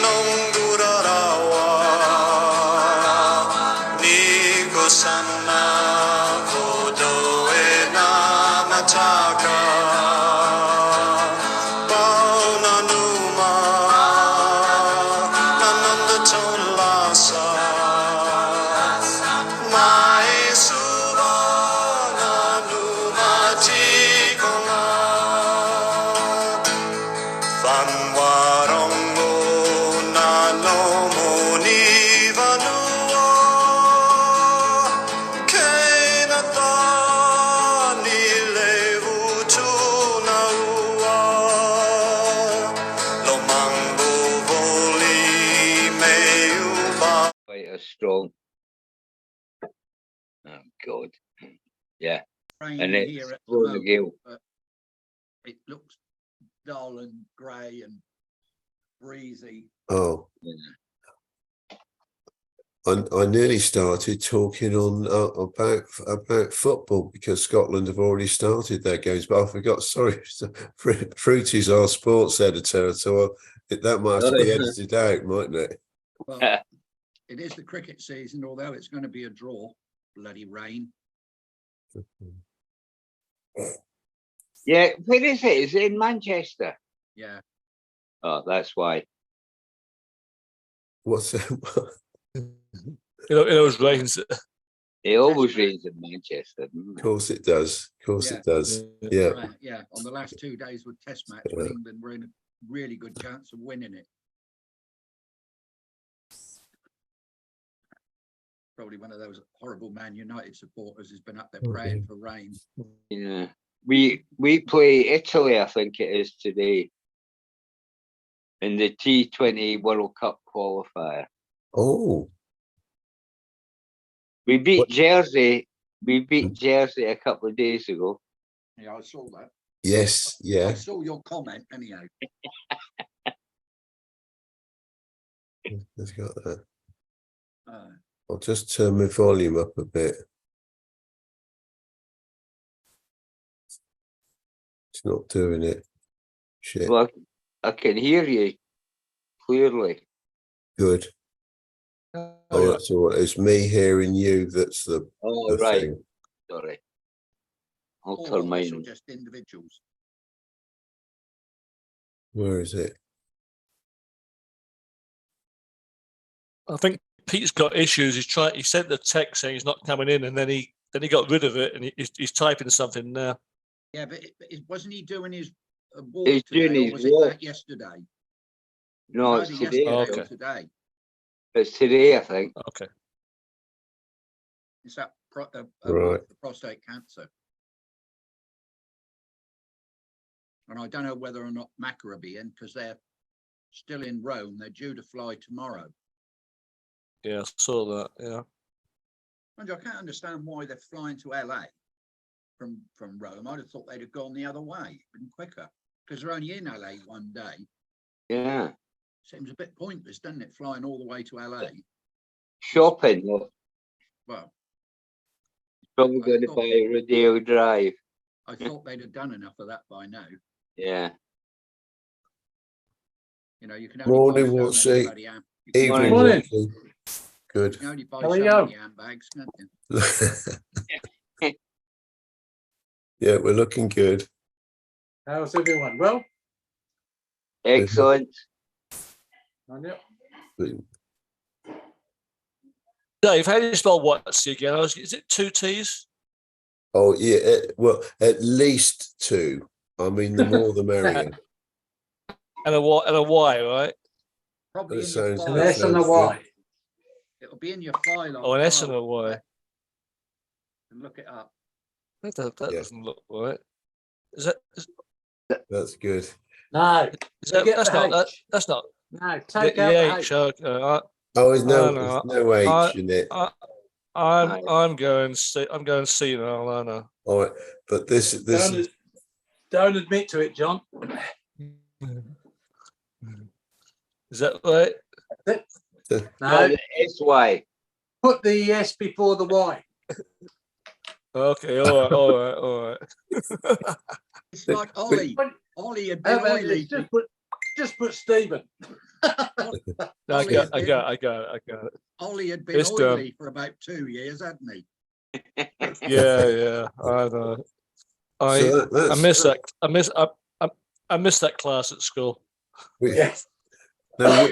nongurarawa nigo sana kodoe na mataka pauna numa nananda tonlasa mai subana numa tikona fanwarongo nano monivanua kenata nilevu tunaua lomango voli meuba. Quite a strong. Oh God, yeah. Rain And here it's at the blowing a moment, gale. but it looks dull and grey and breezy. Oh, Yeah. I nearly started talking on about football because Scotland have already started their games, but I forgot. Sorry, Fruity's our sports editor, so that might have to be edited out, mightn't it? Well, it is the cricket season, although it's going to be a draw. Bloody rain. Yeah, where is it? Is it in Manchester? Yeah. Oh, that's why. What's that? It always rains. It always rains in Manchester. Of course it does. Of course Yeah. it does. Yeah. Right, yeah. On the last 2 days with Test match, when England were in a really good chance of winning it. Probably one of those horrible Man United supporters who's been up there praying for rain. Yeah. We play Italy, I think it is today, in the T20 World Cup qualifier. Oh, We beat What- Jersey. We beat Jersey a couple of days ago. Yeah, I saw that. yes, I yeah. saw your comment anyhow. I've got that. Uh, I'll just turn my volume up a bit. It's not doing it. Shit. Well, I can hear you clearly. Good. Oh, that's all right. It's me hearing you. That's the Oh, right. thing. Sorry. I'll all turn of us or mine. just individuals. Where is it? I think Pete's got issues. He sent the text saying he's not coming in, and then he got rid of it, and he's typing something now. Yeah, but wasn't he doing his walk He's today, doing or his was walk. it that yesterday? No, It it's was today. either I yesterday think. or today. It's today, I think. Okay. It's that Right. for prostate cancer. And I don't know whether or not Macca will be in because they're still in Rome. They're due to fly tomorrow. Yeah, I saw that. Yeah. And I can't understand why they're flying to LA from Rome. I'd have thought they'd have gone the other way, been quicker, because they're only in LA one day. Yeah. Seems a bit pointless, doesn't it, flying all the way to LA? Shopping. Well, Well, probably I going to thought- buy Rodeo Drive. I thought they'd have done enough of that by now. Yeah. You know, you can only Morning, buy so Wolsey. many bloody Evening. Morning. Wolsey. Good. You can only buy How so are you? many handbags, can't you? Yeah, we're looking good. How's everyone? Well, Excellent. Dave, how do you spell Watsy again? Is it 2 T's? Oh, yeah. Well, at least 2. I mean, the more the merrier. And a Y, right? Probably That in your sounds- an file. S and a Y. It'll be in your file. Oh, an S and a Y. And look it up. That Yeah. doesn't look right. Is that? That's good. No, Is that Forget that's the not that. H. That's not no, the, take the out the H. H. Okay. Oh, there's no, no, there's no H in it. I'm going C. I'm going C now. I know. All right, but this Don't admit to it, John. Is that right? No, No, the SY. put the S before the Y. Okay. All right. It's like Ollie. Ollie had How been about oily. this? Just put Stephen. No, I got it. Ollie had been It's done. oily for about 2 years, hadn't he? Yeah, I know. I So I miss that. I miss that class at school. Yes. Now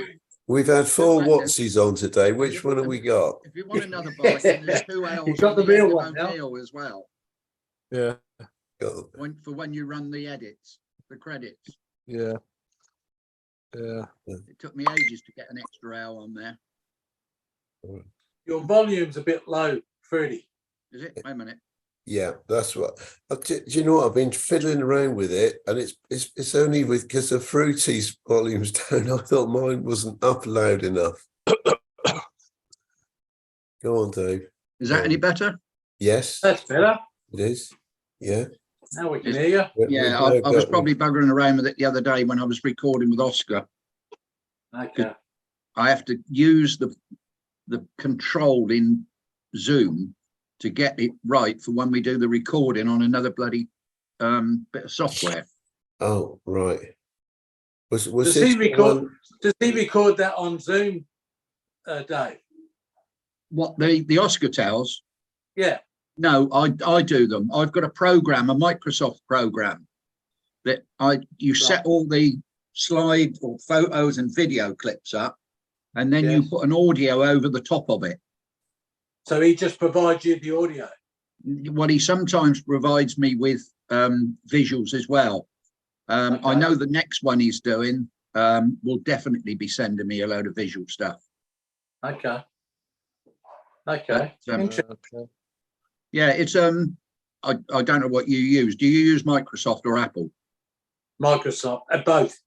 we've had four Right, then. Whatsies on today. Which one have we got? If you want another bite, then there's 2 L's You've got on the the real end of one now. O'Neill as well. Yeah, For when you run the edits, the credits. yeah. It took me ages to get an extra L on there. Your volume's a bit low, Freddie. Is it? Wait a minute. Yeah, that's what. Do you know what? I've been fiddling around with it, and it's only because the Fruity's volume's down. I thought mine wasn't up loud enough. Go on, Dave. Is that any better? Yes, That's better. it is. Yeah. Now we can hear you. Yeah, I was probably buggering around with it the other day when I was recording with Oscar. Okay. I have to use the control in Zoom to get it right for when we do the recording on another bloody bit of software. Oh, right. Was Does this he record? one- Does he record that on Zoom, Dave? What the Oscar tells? Yeah. No, I do them. I've got a program, a Microsoft program that you set all the slide or photos and video clips up, and then you Yes. put an audio over the top of it. So he just provides you the audio. Well, he sometimes provides me with visuals as well. I Okay. know the next one he's doing will definitely be sending me a load of visual stuff. Okay. Okay. Okay. Yeah, it's I don't know what you use. Do you use Microsoft or Apple? Microsoft, both.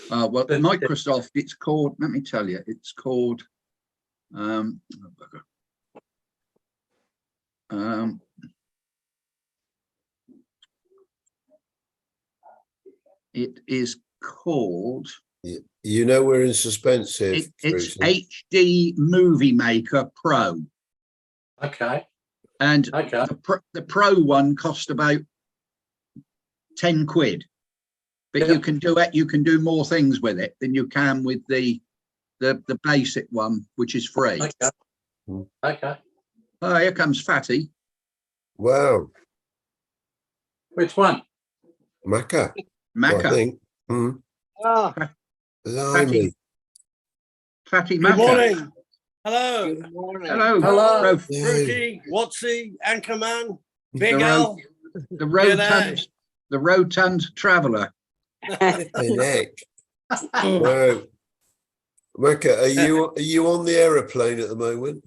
Well, But- Microsoft, it's called, let me tell you, it's called it is called You know we're in suspense here. it's Fruity. HD Movie Maker Pro, Okay. and Okay. the Pro one cost about 10 quid, but Yeah. you can do it. You can do more things with it than you can with the basic one, which is free. Okay. Okay. Oh, here comes Fatty. Wow, Which one? Macca. I Macca. think. Ah, Blimey. Fatty good Macca. morning. Hello, Good morning. Hello. Hello. Ro- Fruity, Watsy, Anchorman, The Big road- L. the rotund traveller. Hey, Nick. Wow. Macca, are you on the aeroplane at the moment?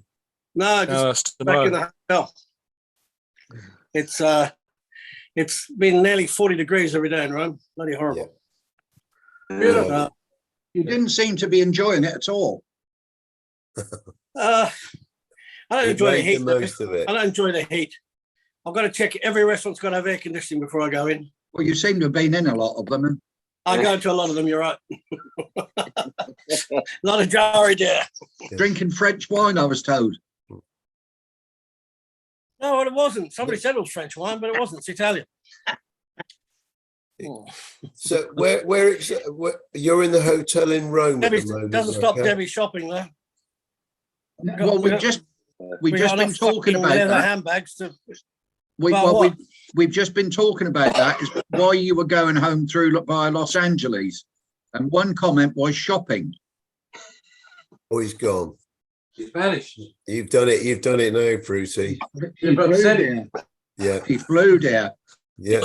No, just No, it's back in tomorrow. the hotel. It's been nearly 40 degrees every day in Rome. Bloody horrible. Beautiful. Uh, You didn't seem to be enjoying it at all. I don't You enjoy the made heat. the though. most of it. I don't enjoy the heat. I've got to check every restaurant's got to have air conditioning before I go in. Well, you seem to have been in a lot of them. And I go to a lot of them. You're right. Not a jarry there. drinking French wine, I was told. No, it wasn't. Somebody said it was French wine, but it wasn't. It's Italian. Oh. So where you're in the hotel in Rome at Debbie the moment? doesn't stop Macca? Debbie shopping though. Well, we we've just We got been enough talking fucking about leather that. handbags to. We, About well, what? we've just been talking about that. Is why you were going home through via Los Angeles, and one comment was shopping. Oh, he's gone. He's vanished. You've done it. You've done it now, Fruity. He But flew said there. Yeah, He flew there. yeah.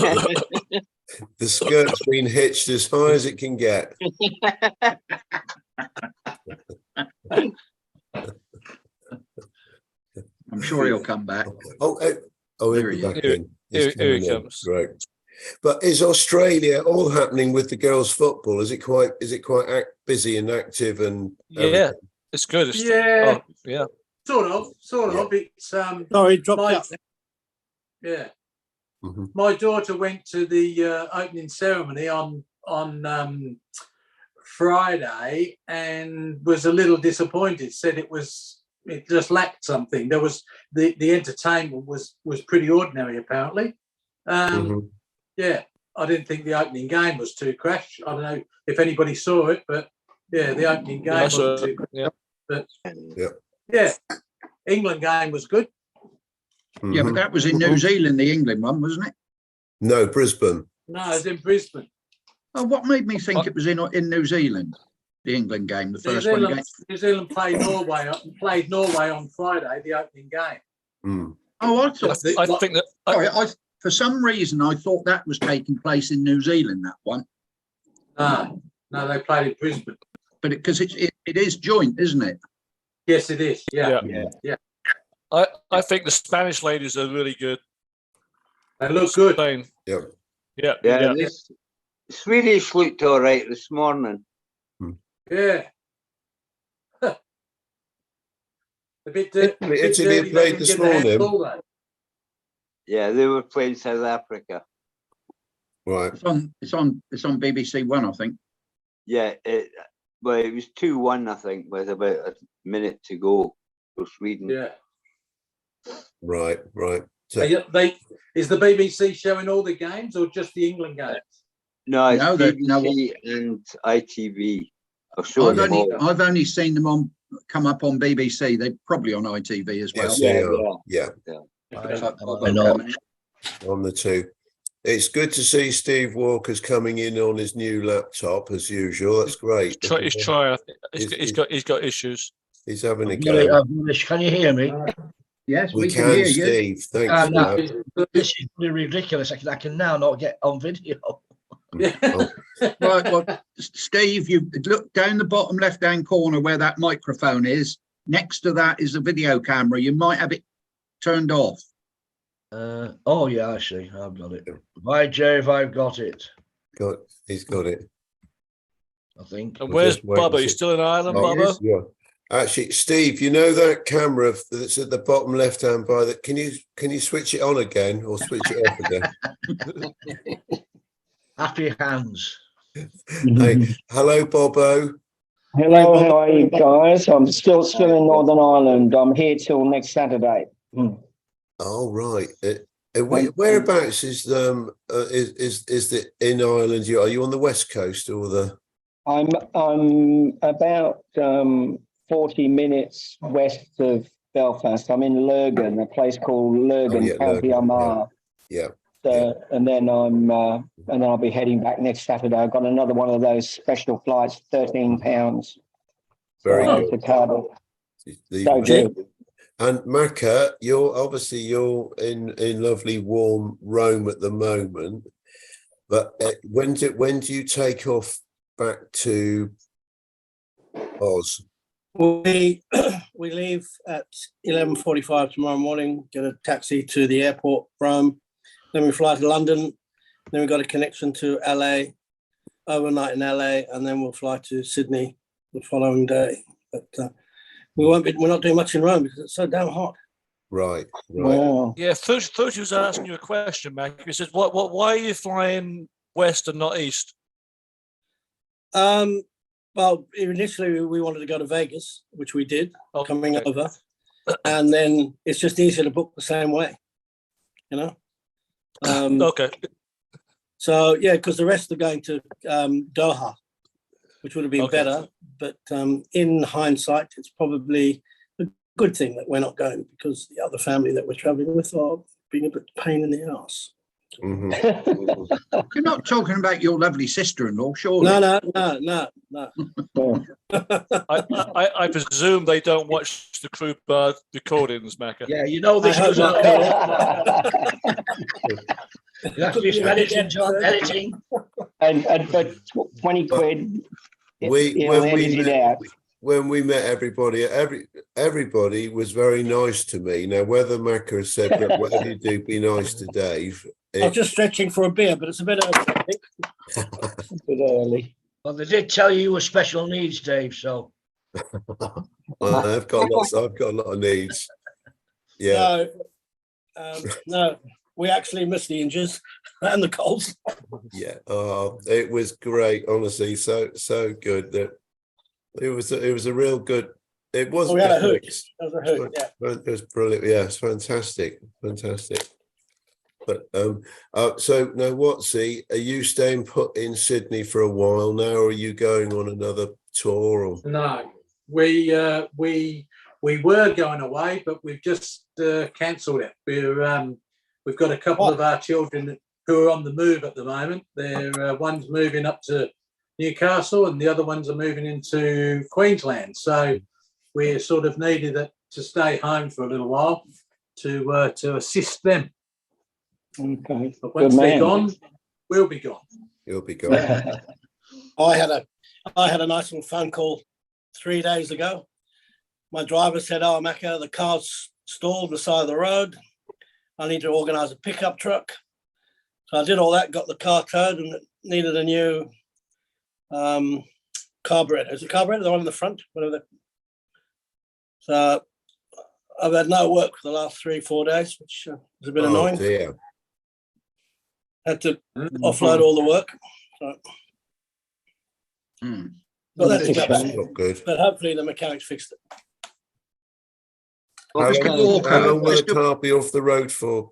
The skirt's been hitched as high as it can get. I'm sure he'll come back. Oh, he'll There be he back is. in. He's Here he coming in. comes. Right. But is Australia all happening with the girls' football? Is it quite busy and active and Yeah, everything? it's good. It's, Yeah. oh, yeah. Sort of. It's Sorry, dropped my, out. yeah. Mhm. My daughter went to the opening ceremony on Friday and was a little disappointed. Said it just lacked something. There was the entertainment was pretty ordinary apparently. Mhm. Yeah, I didn't think the opening game was too crash. I don't know if anybody saw it, but Yeah, the opening game Yeah, wasn't so, too good, yeah. but Yeah. yeah, England game was good. Yeah, but Mhm. that was in New Zealand, the England one, wasn't it? No, Brisbane. No, it was in Brisbane. Oh, what made me think it was in New Zealand, the England game, the New first one Zealand, against? New Zealand played Norway on Friday, the opening game. Mm. Oh, I I, thought. I think that Sorry, for some reason I thought that was taking place in New Zealand. That one, No, they played in Brisbane. but because it is joint, isn't it? Yes, it is. Yeah, yeah. I think the Spanish ladies are really good. they look good. Playing. Yeah. Yeah, Yeah, yeah. this Swedish looked all right this morning. Yeah. A bit Italy dirty. played this morning. Yeah, they were playing South Africa. Right. It's on BBC One, I think. Yeah, it was 2-1, I think, with about a minute to go for Sweden. Yeah. Right. So, Is the BBC showing all the games or just the England games? No, it's No, BBC and ITV. I've only seen them come up on BBC. They're probably on ITV as well. yes, they are. Yeah. On the two. It's good to see Steve Walker's coming in on his new laptop as usual. That's great. He's trying. He's got issues. He's having a go. Can you hear me? Yes, We can can, hear you. Steve. Thanks for No. that. This is really ridiculous. I can now not get on video. Oh, Right, well, Steve, you look down the bottom left-hand corner where that microphone is. Next to that is a video camera. You might have it turned off. Oh yeah, I see. I've got it. By Jove, I've got it. he's got it. I think. And We'll where's just wait and Bubba? see. He's still in Ireland, Oh, Bubba? yeah. Actually, Steve, you know that camera that's at the bottom left-hand by that? Can you switch it on again or switch it off again? Happy hands. Hey, hello, Bobo. Hello, how are you guys? I'm still in Northern Ireland. I'm here till next Saturday. Oh, right. Whereabouts is the in Ireland? Are you on the west coast or the? I'm about 40 minutes west of Belfast. I'm in Lurgan, a place called Lurgan, County Lurgan, Armagh. Yeah. And then I'll be heading back next Saturday. I've got another one of those special flights, £13. Very to good. Cardiff. So good. And Macca, you're in lovely warm Rome at the moment, but when do you take off back to Oz? We leave at 11:45 tomorrow morning, get a taxi to the airport, Rome, then we fly to London, then we've got a connection to LA, overnight in LA, and then we'll fly to Sydney the following day. But we're not doing much in Rome because it's so damn hot. Right. Wow. Yeah, Thursday was asking you a question, Mac. He says, why are you flying west and not east? Well, initially we wanted to go to Vegas, which we did, coming Okay. over, and then it's just easier to book the same way, you know. Okay. So yeah, because the rest are going to Doha, which would have been Okay. better. But in hindsight, it's probably a good thing that we're not going because the other family that we're traveling with are being a bit pain in the ass. Mhm. You're not talking about your lovely sister-in-law, surely? No. I presume they don't watch the Crew Bar recordings, Macca. Yeah, you know this I is hope you have to be editing, John. Editing. and for 20 quid, When we met everybody was very nice to me. Now, whether Macca has said, "Look, whatever you do, be nice to Dave." I was just stretching for a beer, but it's a bit early, I think. a bit early. Well, they did tell you were special needs, Dave. So I've got a lot of needs. Yeah. No, we actually missed the Injers and the Colts. Yeah. Oh, it was great. Honestly, so good that it was a real good. It was. We had a hoot. That was a hoot. Yeah. It was brilliant. Yeah, it's fantastic. But so now, Watsy, are you staying put in Sydney for a while now, or are you going on another tour? Or No, we were going away, but we've just cancelled it. We've got a couple of our children who are on the move at the moment. They're one's moving up to Newcastle, and the other ones are moving into Queensland. So we're sort of needed to stay home for a little while to assist them. Okay. But once they're gone, we'll be gone. you'll be gone. I had a nice little phone call 3 days ago. My driver said, "Oh, Macca, the car's stalled on the side of the road. I need to organise a pickup truck." So I did all that, got the car towed, and it needed a new carburetor. Is it carburetor? The one in the front? Whatever. So I've had no work for the last 3-4 days, which is a bit annoying. Dear. Had to offload all the work. So. But that's That's not good. But hopefully the mechanics fixed it. How Mr. long, Walker, how long will the Mr. car be off the road for,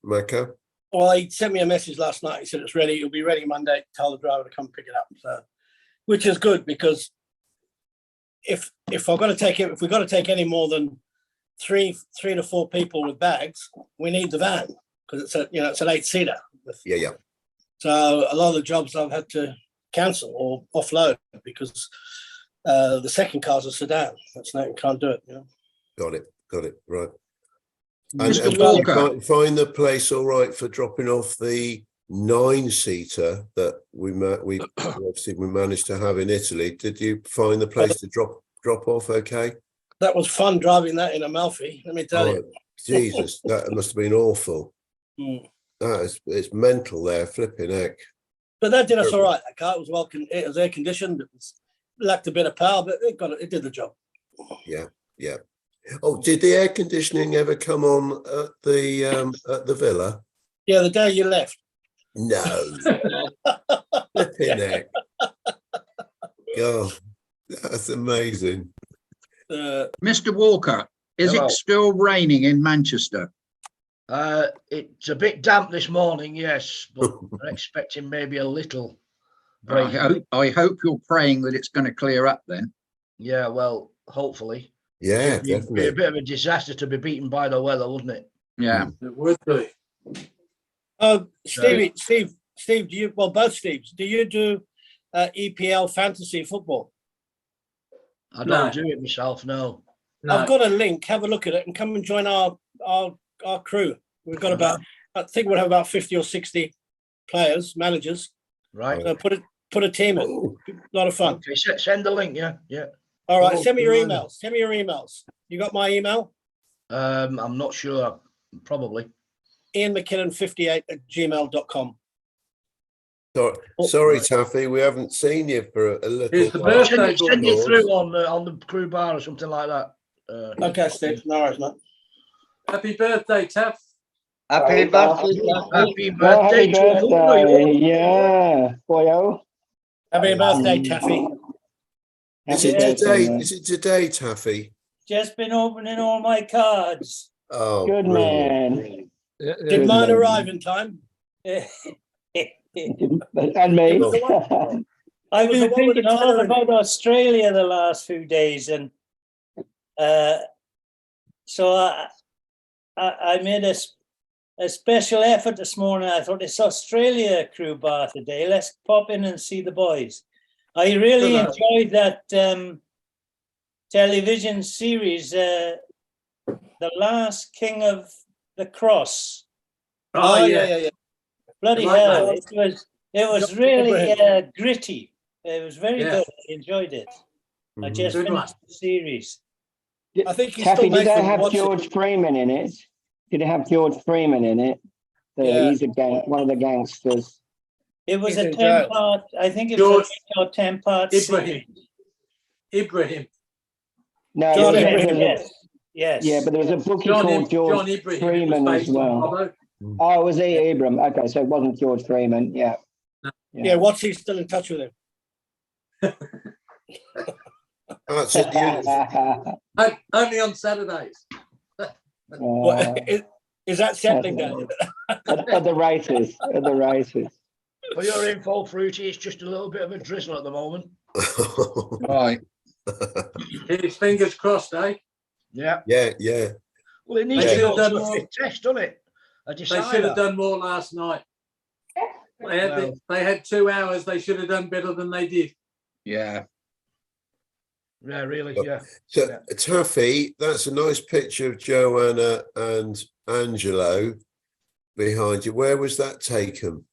Macca? Well, he sent me a message last night. He said it's ready. It'll be ready Monday. Tell the driver to come pick it up. So, which is good, because if we've got to take any more than three to four people with bags, we need the van, because it's an 8-seater. Yeah. So a lot of the jobs I've had to cancel or offload because the second car's a sedan. You can't do it. Got it. Right. Mr. And Walker. find the place all right for dropping off the 9-seater that we managed to have in Italy. Did you find the place to drop off? Okay. That was fun driving that in Amalfi. Let me tell you. Jesus, that must have been awful. It's mental there, flipping heck. But that did us all right. That car was it was air conditioned. It lacked a bit of power, but it did the job. Yeah. Oh, did the air conditioning ever come on at the villa? Yeah, the day you left. No. Flipping heck. God, that's amazing. Mr. Walker, is Hello. it still raining in Manchester? It's a bit damp this morning, yes, but I'm expecting maybe a little break. I hope you're praying that it's going to clear up then. Yeah, well, hopefully. Yeah, It'd be definitely. a bit of a disaster to be beaten by the weather, wouldn't it? Yeah. It would be. Steve, both Steves, do you do EPL fantasy football? I don't do it myself, no. I've got a link. Have a look at it and come and join our crew. We've got I think we'll have about 50 or 60 players, managers. Right. So put a team in. A lot of fun. Okay, send the link, yeah. All right, send me your emails. You got my email? I'm not sure, probably. ianmckinnon58@gmail.com. Sorry, Taffy, we haven't seen you for a little Here's the while. birthday Send it through on the crew bar or something like that. Okay, Steve. No worries, mate. Happy birthday, Taff. Happy birthday. Happy birthday to you. Yeah, boyo. Happy birthday, Taffy. Is it today, Taffy? Just been opening all my cards. Oh, Good brilliant. man. Did mine arrive in time? And me. I've been thinking a lot about Australia the last few days, and so I made a special effort this morning. I thought it's Australia crew bar today. Let's pop in and see the boys. I really enjoyed that television series, The Last King of the Cross. Oh yeah. Bloody hell! It was really gritty. It was very good. I enjoyed it. I just finished the series. I think he's Taffy, still did that making have watch George Freeman in it? Did it have George Freeman in it? Yeah. He's one of the gangsters. It was He's a in jail. 10-part. I think it was a 10-part series. Ibrahim. No, John there was Ibrahim. Yes. yeah, but there was a bookie called George Freeman as well. Oh, was he Abram? Okay, so it wasn't George Freeman. Yeah. Yeah, what's he still in touch with him? That's it. Only on Saturdays. What, Is that settling down? At the races, at the races. For your info, Fruity, it's just a little bit of a drizzle at the moment. Right. Keep his fingers crossed, eh? Yeah. yeah. Well, it needs They to should go have done to a more. fit test, doesn't it? A They should have decider. done more last night. They had 2 hours. They should have done better than they did. Yeah. Yeah, really. Well, Yeah. So, Yeah. Taffy, that's a nice picture of Joanna and Angelo behind you. Where was that taken?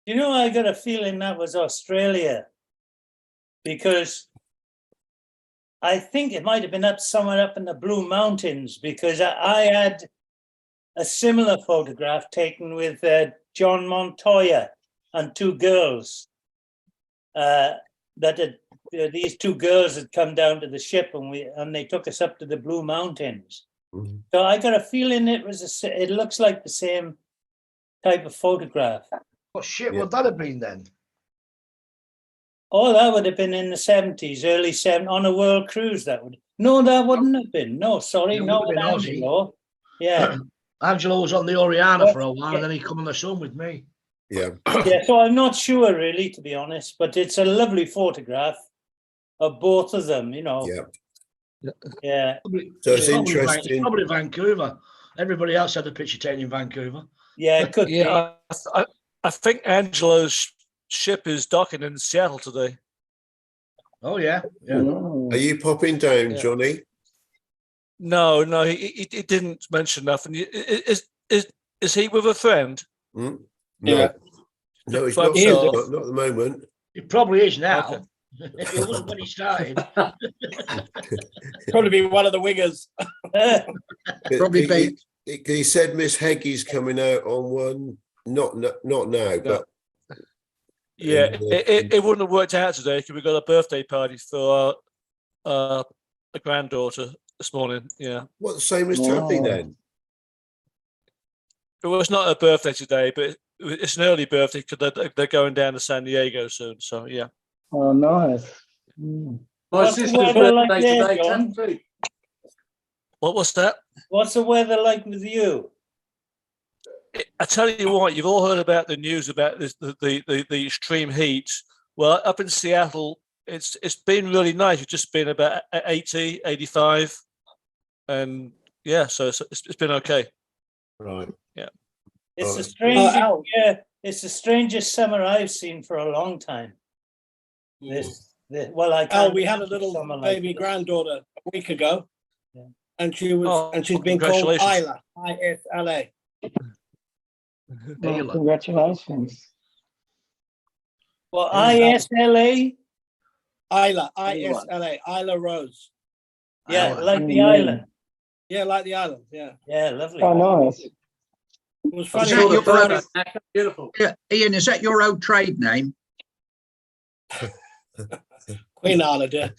You know, I got a feeling that was Australia, because I think it might have been somewhere up in the Blue Mountains, because I had a similar photograph taken with John Montoya and two girls. These two girls had come down to the ship, and they took us up to the Blue Mountains. Mhm. So I got a feeling it looks like the same type of photograph. What shit Yeah. would that have been then? Oh, that would have been in the 70s, early 70s, on a world cruise. That wouldn't have been. No, sorry, It would no, have been Aussie. Angelo. Yeah, Angelo was on the Oriana Well, for a while, yeah. and then he come on the Sun with me. Yeah. yeah. So I'm not sure, really, to be honest, but it's a lovely photograph of both of them. You know. Yeah. Yeah. So it's probably interesting. Probably Vancouver. Everybody else had a picture taken in Vancouver. Yeah, it could be. Yeah, I think Angelo's ship is docking in Seattle today. Oh yeah, yeah. Are you popping down, Yeah. Johnny? No, he didn't mention nothing. Is he with a friend? No. Yeah. No, he's But not, he is. not at the moment. It probably is now. Okay. It wasn't when he started. Probably be one of the wingers. Probably be. He said Miss Heggy's coming out on one. Not now, but Yeah, in the- it wouldn't have worked out today because we got a birthday party for a granddaughter this morning. Yeah, what, the same as Taffy then? it was not a birthday today, but it's an early birthday because they're going down to San Diego soon. So yeah. Oh, nice. Mm. My What's the sister's weather like birthday there, today, John? too. What was that? What's the weather like with you? I tell you what, you've all heard about the news about this, the extreme heat. Well, up in Seattle, it's been really nice. It's just been about 80, 85. And yeah, so it's been okay. Right. It's Oh. the strangest. Al. Yeah, it's the strangest summer I've seen for a long time. Well, I Al, can't we had a remember little summer like baby this. granddaughter a week ago, Yeah. and she's been called Congratulations. Isla, ISLA. Well, congratulations. Well, ISLA. Isla, ISLA, Isla Rose. Yeah, Island. like the Mm. island. Yeah, like the island. Yeah, Yeah, lovely. Oh, nice. it was Is funny. that your Funny. Beautiful. Yeah, Ian, is that your old trade name? Queen Isla, dear.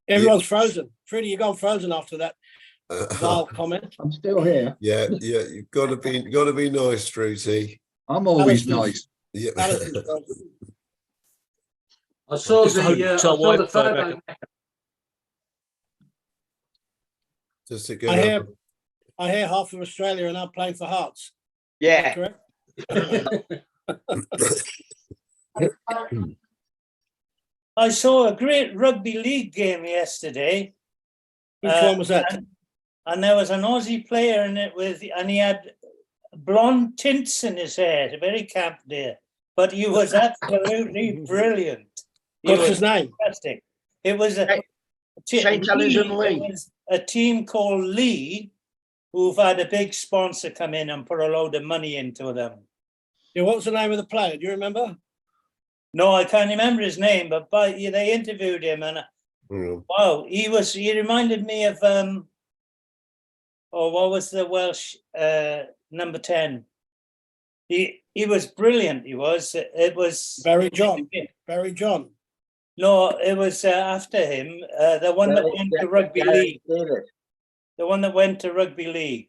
Everyone's frozen. Trudy, you gone frozen after that wild comment. I'm still here. Yeah, you've got to be nice, Fruity. I'm always Alison's- nice. Yeah. Alison's frozen. I saw Just hope the tell Wi-Fi photo. Just to I go. hear, I hear half of Australia are now playing for Hearts. Is that correct? I saw a great rugby league game yesterday. Which one was that? And there was an Aussie player in it and he had blonde tints in his hair, very camp there. But he was absolutely brilliant. He What's was his name? fantastic. It was a St. Helens and Lee. it was a team called Lee, who've had a big sponsor come in and put a load of money into them. Yeah, what was the name of the player? Do you remember? No, I can't remember his name, but they interviewed him and Yeah. wow, he reminded me of what was the Welsh number 10? He was brilliant. He was. It was Barry John. Barry John. No, it was after him. The one that went to rugby league. The one that went to rugby league.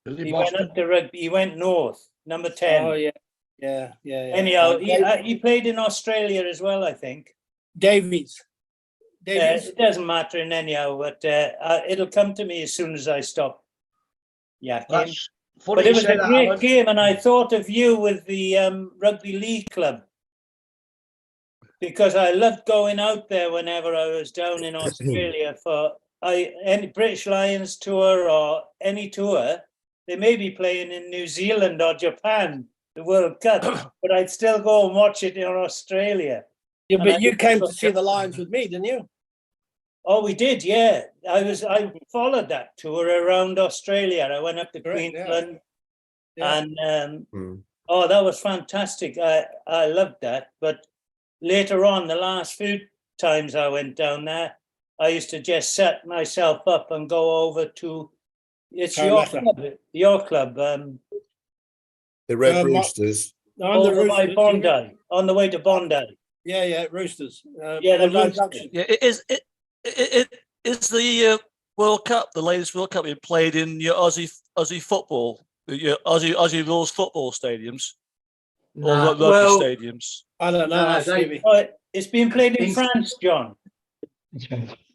Billy He Boston. went up to rugby. He went north. Number 10. Oh yeah. Anyhow, he played in Australia as well, I think. Davies. Davies? It doesn't matter in anyhow, but it'll come to me as soon as I stop yakking. That's funny But you it was say a that, great Alan. game, and I thought of you with the rugby league club because I loved going out there whenever I was down in Australia for any British Lions tour or any tour. They may be playing in New Zealand or Japan, the World Cup, but I'd still go and watch it in Australia. Yeah, And but I- you came to see the Lions with me, didn't you? Oh, we did, yeah. I followed that tour around Australia. I went up to Correct, yeah. Queensland, Yeah. and Hmm. oh, that was fantastic. I loved that. But later on, the last few times I went down there, I used to just set myself up and go over to it's your club, The Red Um, Roosters. I'm the over by Roosters. Bondi, on the way to Bondi. Yeah, Roosters. Yeah, the Bondi Roosters. Junction. Yeah, it is the World Cup, the latest World Cup being played in your Aussie football, your Aussie rules football stadiums or No, rugby well, stadiums. I don't know. No, ask they- Stevie. Oh, it's being played in In- France, John.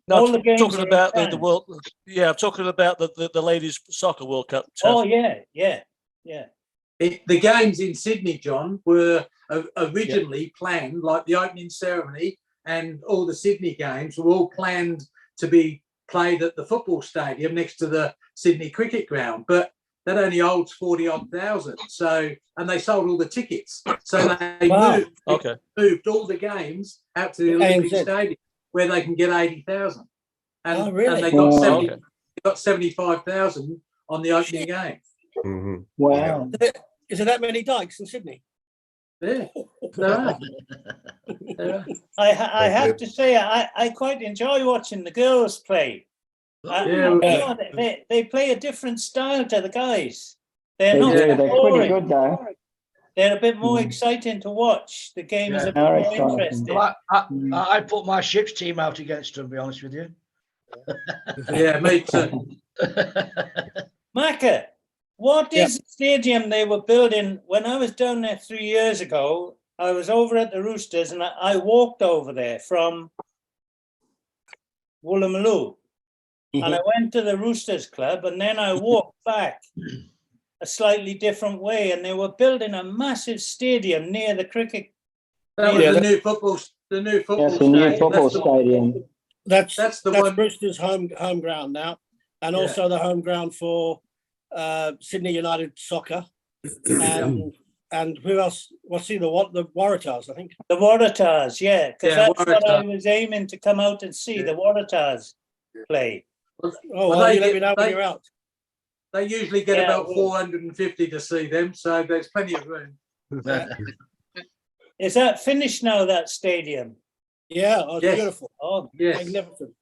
No, all I'm the games talking are in about the France. world. Yeah, I'm talking about the ladies soccer World Cup. Oh yeah. The games in Sydney, John, were originally planned, like the opening ceremony and all the Sydney games were all planned to be played at the football stadium next to the Sydney cricket ground. But that only holds 40-odd thousand. So, and they sold all the tickets. So they Wow. moved all the games out to the Olympic ANZ. Stadium where they can get 80,000. And, Oh, really? and they got Wow. 70, Okay. they got 75,000 on the opening game. Mhm. Wow. Is there that many dikes in Sydney? Yeah, there are. There are. I have Okay. to say I quite enjoy watching the girls play. Yeah. You know, they play a different style to the guys. They're They not do. They're pretty boring. good though. They're a bit more Mm. exciting to watch. The game is Yeah. a bit Very more exciting. interesting. Well, I put my ship's team out against them, to be honest with you. Yeah, me too. Macca, what Yeah. is the stadium they were building? When I was down there 3 years ago, I was over at the Roosters and I walked over there from Woolloomooloo. And I went to the Roosters Club and then I walked back a slightly different way and they were building a massive stadium near the cricket. That was Yeah, the new football. The new football That's a new stadium. football That's the- stadium. That's the one- Roosters' home ground now, and Yeah. also the home ground for Sydney United Soccer, and who else? What's the Waratahs, I think. The Waratahs, yeah, because Yeah, that's what I Waratahs. was aiming to come out and see, the Waratahs play. Oh, Well, well, they you let get- me know when they- you're out. They usually get Yeah, about well- 450 to see them, so there's plenty of room. Is that finished now, that stadium? Yeah, oh, it's Yes. beautiful. Oh, Yes. Magnificent.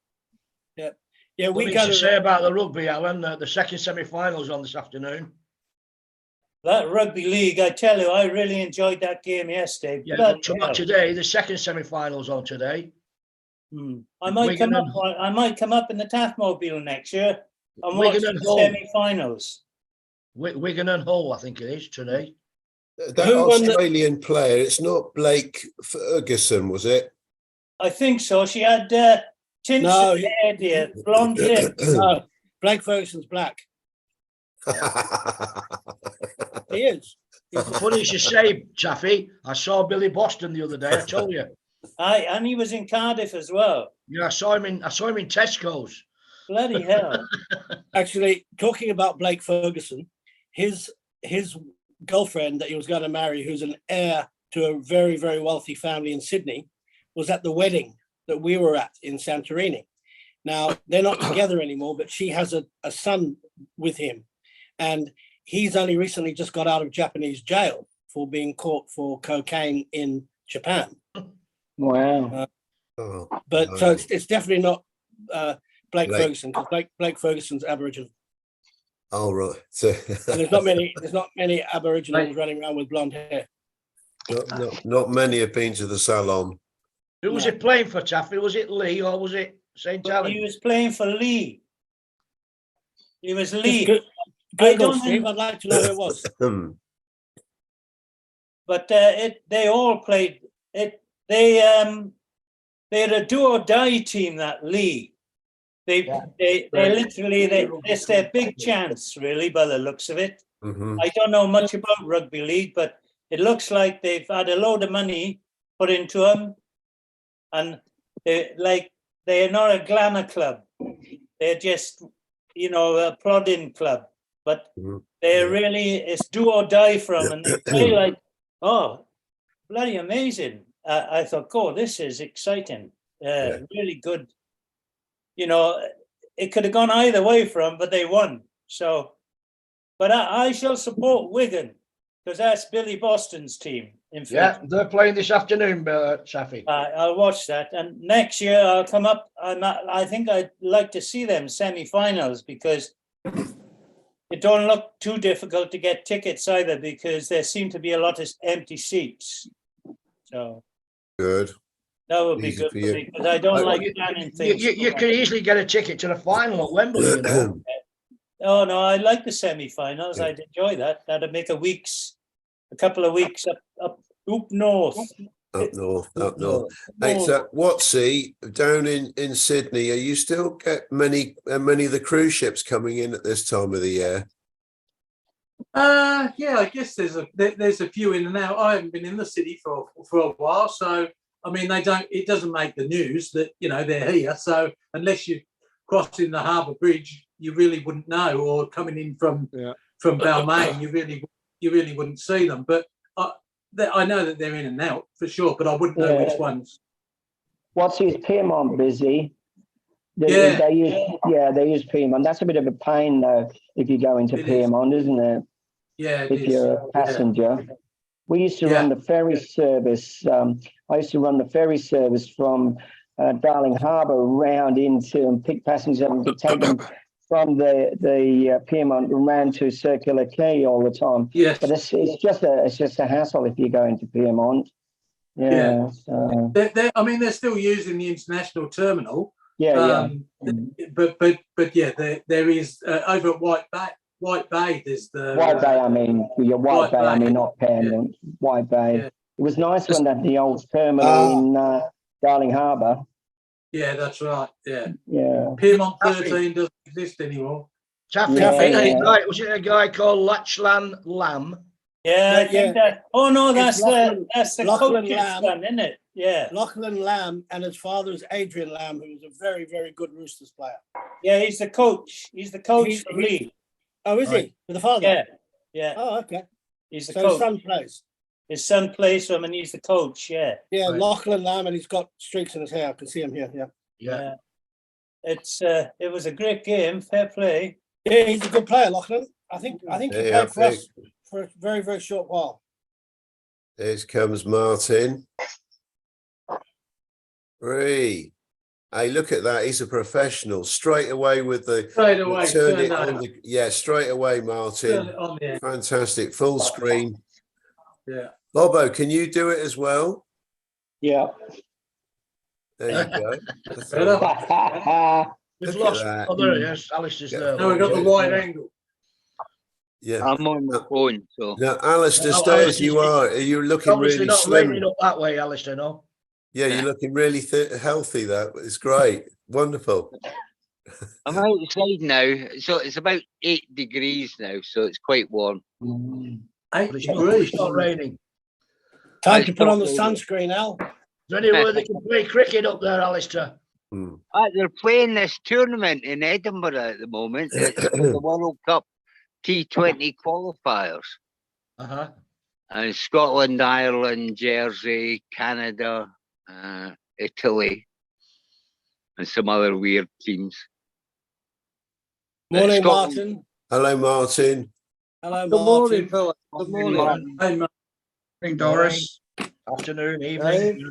Yeah, What we did go you to say about the rugby, Alan? The second semi-finals on this afternoon. that rugby league, I tell you, I really enjoyed that game yesterday. Yeah, Bloody but hell. today, the second semi-finals on today. I might Wigan come up. I might come up in the Taffmobile next year and Wigan watch and the Hull. semi-finals. Wigan and Hull, I think it is today. That Who won the- Australian player, it's not Blake Ferguson, was it? I think so. She had tints No, in her hair, dear, blonde tints. no, Blake Ferguson's black. He is. Funny you should say, Chaffee. I saw Billy Boston the other day. I told you. Aye, and he was in Cardiff as well. Yeah, I saw him in Tesco's. Bloody hell! Actually, talking about Blake Ferguson, his girlfriend that he was going to marry, who's an heir to a very, very wealthy family in Sydney, was at the wedding that we were at in Santorini. Now, they're not together anymore, but she has a son with him. And he's only recently just got out of Japanese jail for being caught for cocaine in Japan. Wow. Oh, But no. so it's definitely not Blake Blake. Ferguson, because Blake Ferguson's Aboriginal. Oh, right. So, And there's not many Aboriginals running around with blonde hair. not many have been to the salon. Who was No. it playing for, Chaffee? Was it Lee or was it St. He Helens? was playing for Lee. He was Just Lee, Google, don't Steve. know. I'd like to know who it was. but they all played. They they're a do or die team, that Lee. They literally, it's their big chance, really, by the looks of it. Mhm. I don't know much about rugby league, but it looks like they've had a load of money put into them, and they're not a glamour club. They're just, a plodding club, but Mhm. they're really, it's do or die from, and they play like, oh, bloody amazing. I thought, God, this is exciting. Really good. It could have gone either way for them, but they won. So, but I shall support Wigan, because that's Billy Boston's team. In Yeah, fact, they're playing this afternoon, Safi. I'll watch that. And next year I'll come up. I think I'd like to see them semi-finals, because it don't look too difficult to get tickets either, because there seem to be a lot of empty seats. So Good. that would be Easy good for for you. me, because I don't Well, like planning things. You could easily get a ticket to the final at Wembley, you know. Oh no, I like the semi-finals. Yeah. I'd enjoy that. That'd make a couple of weeks up north. Up north. Hey, North. so Watsy, down in Sydney, are you still get many of the cruise ships coming in at this time of the year? Yeah, I guess there's a few in and out. I haven't been in the city for a while, so I mean it doesn't make the news that they're here. So unless you're crossing the harbour bridge, you really wouldn't know, or coming in from Balmain, you really wouldn't see them. But I know that they're in and out for sure, but I wouldn't know which ones. What's his Piedmont busy? Yeah. They use Piedmont. That's a bit of a pain though if you go into Piedmont, isn't it? Yeah, if you're a passenger. We used to run the ferry service. I used to run the ferry service from Darling Harbour round into and pick passengers up and take them from the Piedmont around to Circular Quay all the time. Yes. But it's just a hassle if you go into Piedmont. Yeah. So. They're still using the international terminal. But yeah, there is over at White Bay. There's the White Bay. I mean, White Bay. I mean, not Pendant. White Bay. Yeah. It was nice when they had the old terminal in Darling Harbour. Yeah, that's right. Yeah. Yeah. Piedmont 13 doesn't exist anymore. Taffy, was it a guy called Lachlan Lamb? Yeah, I think that. Oh no, that's the Lachlan coach's Lamb. son, isn't it? Yeah. Lachlan Lamb, and his father is Adrian Lamb, who was a very, very good Roosters player. Yeah, he's the coach. He's the coach for Lee. Oh, is he? With the father? Yeah. Yeah. Oh, okay. He's the So coach. his son plays. His son plays for him, and he's the coach. Yeah. Yeah, Lachlan Lamb, and he's got streaks in his hair. I can see him here. Yeah. Yeah. It was a great game. Fair play. Yeah, he's a good player, Lachlan. I think he played for us for a very, very short while. Here comes Martin. Hey, look at that. He's a professional. Straight away with the Straight away. turn it on. Straight away, Martin. Turn it on, yeah. Fantastic. Full screen. Yeah. Bobo, can you do it as well? Yeah. There you go. We've Look lost. at that. Oh, there he is. Alistair's there. Now we've got the wide angle. Yeah. I'm on my phone, so. Now, Alistair, No, stay as Alistair's you are. Are you looking Obviously really not slim? leaning up that way, Alistair, no? Yeah, you're looking really healthy. That it's great. Wonderful. I'm outside now, so it's about 8 degrees now, so it's quite warm. 8 But degrees. it's not raining. Time to put on the sunscreen, Al. Is there anywhere they can play cricket up there, Alistair? They're playing this tournament in Edinburgh at the moment. It's the World Cup T20 qualifiers. Uh-huh. And Scotland, Ireland, Jersey, Canada, Italy, and some other weird teams. Morning, Scotland- Martin. Hello, Martin. Hello, Good Martin. morning, Philip. Good morning. Hey, mate. Morning, Doris. Afternoon, evening.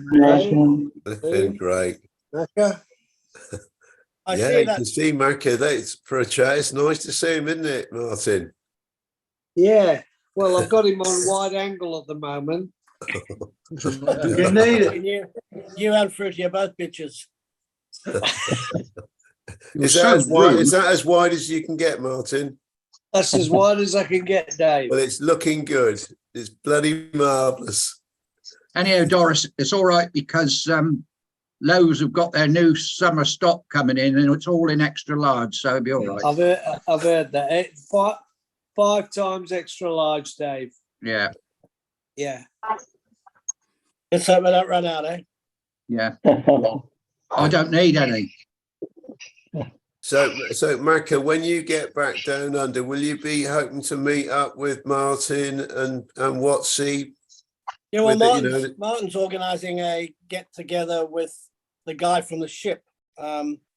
Looking great. Becca? I Yeah, see you that. can see Macca. That's for a chat. It's nice to see him, isn't it, Martin? Yeah. Well, I've got him on wide angle at the moment. You need it. You and Fruity are both bitches. Is that as wide as you can get, Martin? That's as wide as I can get, Dave. Well, it's looking good. It's bloody marvellous. Anyhow, Doris, it's all right because Lowe's have got their new summer stock coming in, and it's all in extra large, so it'll be all right. I've heard that. Five times extra large, Dave. Yeah, Yeah. Let's hope we don't run out, eh? yeah. I don't need any. So Macca, when you get back down under, will you be hoping to meet up with Martin and Watsy? Yeah, well, With the, you know, Martin's organising a get together with the guy from the ship.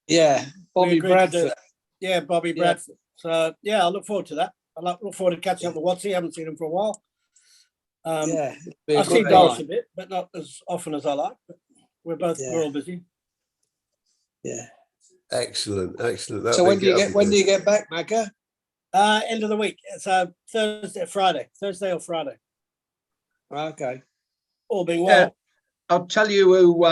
Yeah, Bobby agreed to do Bradford. that. Yeah, Bobby Yeah. Bradford. So yeah, I look forward to that. I look forward to catching up with Watsy. Haven't seen him for a while. Yeah, it'd be a I see good Dallas night. a bit, but not as often as I like. But we're all busy. Yeah. excellent. So when do you get back, Macca? End of the week. It's Thursday or Friday. Okay. All being well. Yeah. I'll tell you who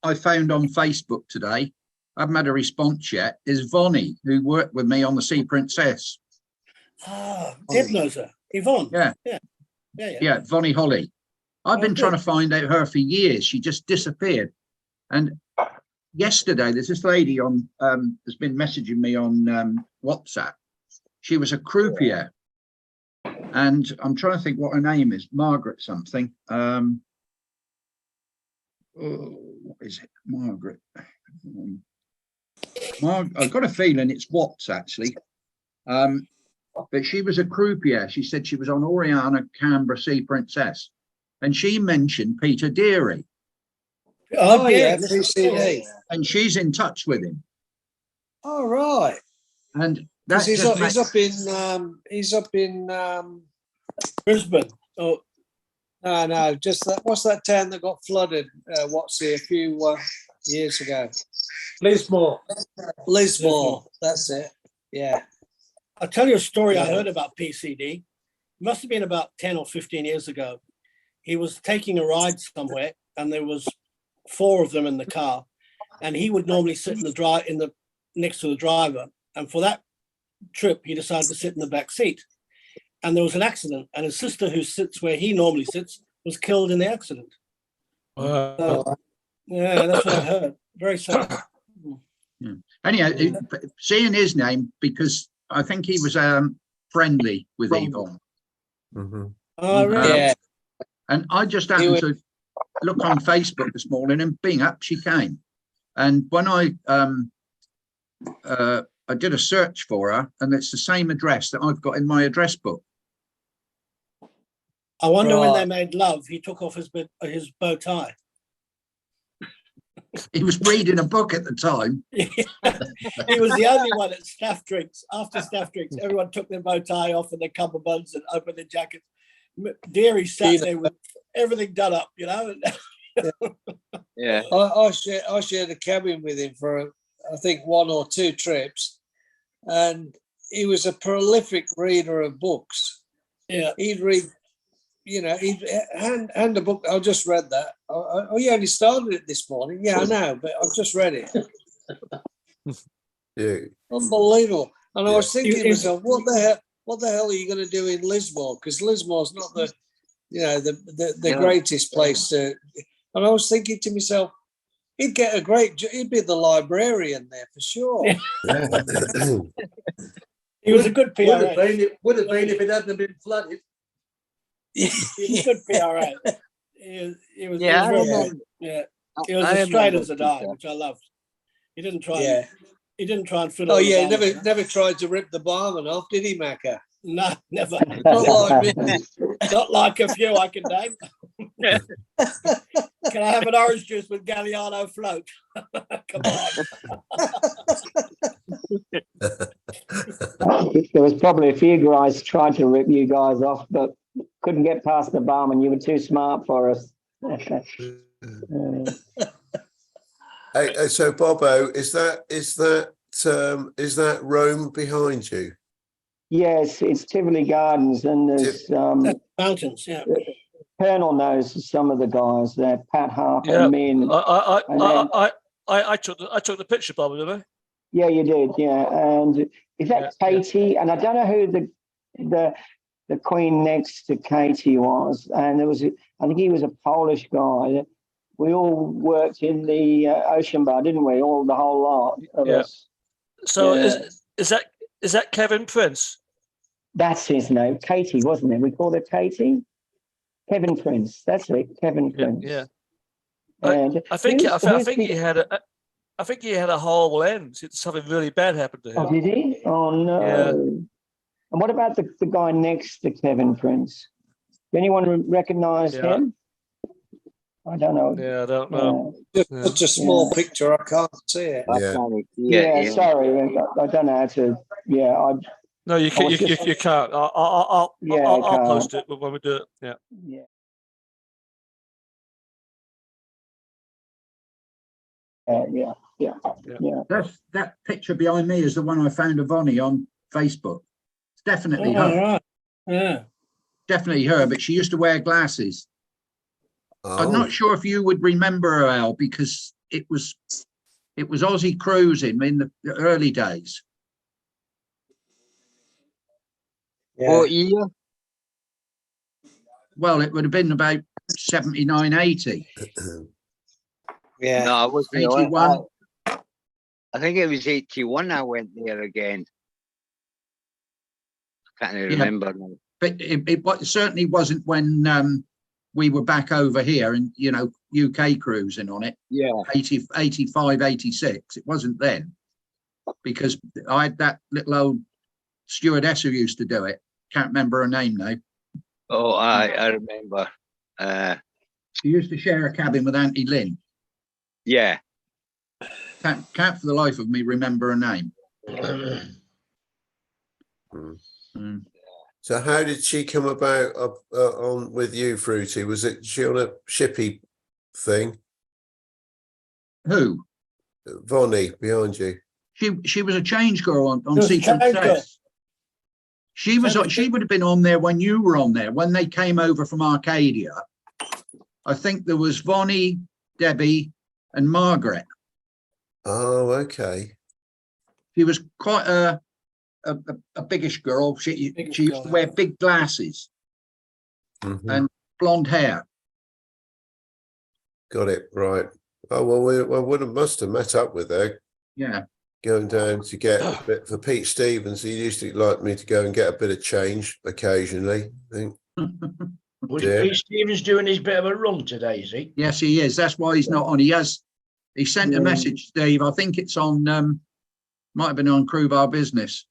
I found on Facebook today. I haven't had a response yet. Is Vonnie, who worked with me on the Sea Princess. Deb knows her. Yvonne. Yeah. Yeah. Vonnie Holly. I've been good. trying to find out her for years. She just disappeared. And yesterday, there's this lady on has been messaging me on WhatsApp. She was a croupier, and I'm trying to think what her name is. Margaret something. What is it? Margaret. I've got a feeling it's Watts actually. But she was a croupier. She said she was on Oriana, Canberra, Sea Princess, and she mentioned Peter Deary. Oh yeah, PCD. And she's in touch with him. All right. And Because that's he's up in Brisbane. Oh no, just that. What's that town that got flooded? A few years ago. Lismore. Lismore. That's it. Yeah. I'll tell you a story I heard about PCD. It must have been about 10 or 15 years ago. He was taking a ride somewhere, and there was 4 of them in the car, and he would normally sit next to the driver. And for that trip, he decided to sit in the back seat. And there was an accident, and his sister, who sits where he normally sits, was killed in the accident. Yeah, that's what I heard. Very sad. Yeah. Anyhow, seeing his name, because I think he was friendly with Yvonne. Mm-hmm. Oh, really? Yeah. And I just happened to look on Facebook this morning, and bing, up she came. And when I did a search for her, and it's the same address that I've got in my address book. I wonder when they made love, he took off his bow tie. He was reading a book at the time. He was the only one at staff drinks. After staff drinks, everyone took their bow tie off and their cummerbunds and opened their jackets. Deary sat there with everything done up, you know. Yeah. I shared a cabin with him for I think 1 or 2 trips, and he was a prolific reader of books. Yeah, he'd read. He'd hand a book. I just read that. Oh, you only started it this morning. Yeah, I know, but I've just read it. Yeah. Unbelievable. And I was thinking to myself, what the hell are you going to do in Lismore? Because Lismore's not the greatest place to. And I was thinking to myself, he'd get he'd be the librarian there for sure. He was a good PRA. Would have been if it hadn't been flooded. He was a good PRA. He was as straight as a die, which I loved. He didn't try. Yeah. He didn't try and fiddle. Oh yeah, never tried to rip the barman off, did he, Macca? No, never. Not like me. Not like a few I can name. Can I have an orange juice with Galliano float? Come on. There was probably a few guys trying to rip you guys off, but couldn't get past the barman. You were too smart for us. Hey, so Bobo, is that Rome behind you? Yes, it's Tivoli Gardens, and there's mountains. Yeah, Colonel knows some of the guys there. Pat Harper, me, and I took the picture, Bob, didn't I? Yeah, you did. Yeah, and is that Katie? And I don't know who the queen next to Katie was. And there was, I think he was a Polish guy. we all worked in the Ocean Bar, didn't we? All the whole lot of Yeah. us. So Yeah. is that Kevin Prince? That's his name, Katie, wasn't it? We called her Katie. Kevin Prince. That's it, Kevin Yeah, Prince. yeah. And I think who's he the- had a horrible end. Something really bad happened to him. Oh, did he? Oh no. Yeah. And what about the guy next to Kevin Prince? Anyone recognize Yeah. him? I don't know. Yeah, I don't know. Just Yeah. such a small picture, I can't see it. I Yeah. can't see Yeah, it, sorry, I don't know how to. Yeah, No, you was can't. just- You can't. I'll can't. post it when we do it. Yeah. Yeah. Yeah. That picture behind me is the one I found of Vonnie on Facebook. It's definitely All her. right. Yeah. Definitely her, but she used to wear glasses. I'm Oh, not sure if you would remember her, Al, because it was Aussie cruising in the early days. What year? Well, it would have been about 79, 80. Yeah. No, I wasn't. 81. I think it was 81 I went there again. I can't even remember now. But it certainly wasn't when we were back over here and, UK cruising on it. Yeah. 85, 86. It wasn't then, because I had that little old stewardess who used to do it. Can't remember her name now. Oh, I remember. She used to share a cabin with Auntie Lynn. Yeah. Can't for the life of me remember her name. Mm. so how did she come about on with you, Fruity? Was it she on a shippy thing? Who? Vonnie behind you. She was a change girl on She was a Sea change girl. Princess. She would have been on there when you were on there, when they came over from Arcadia. I think there was Vonnie, Debbie, and Margaret. Oh, okay. She was quite a biggish girl. She used to wear big glasses Mhm. and blonde hair. Got it right. Oh well, we must have met up with her Yeah. going down to get a bit for Pete Stevens. He used to like me to go and get a bit of change occasionally. I think. Was Yeah. Pete Stevens doing his bit of a run today, is he? Yes, he is. That's why he's not on. He sent a message, Steve. I think it's on, might have been on Crew Bar Business.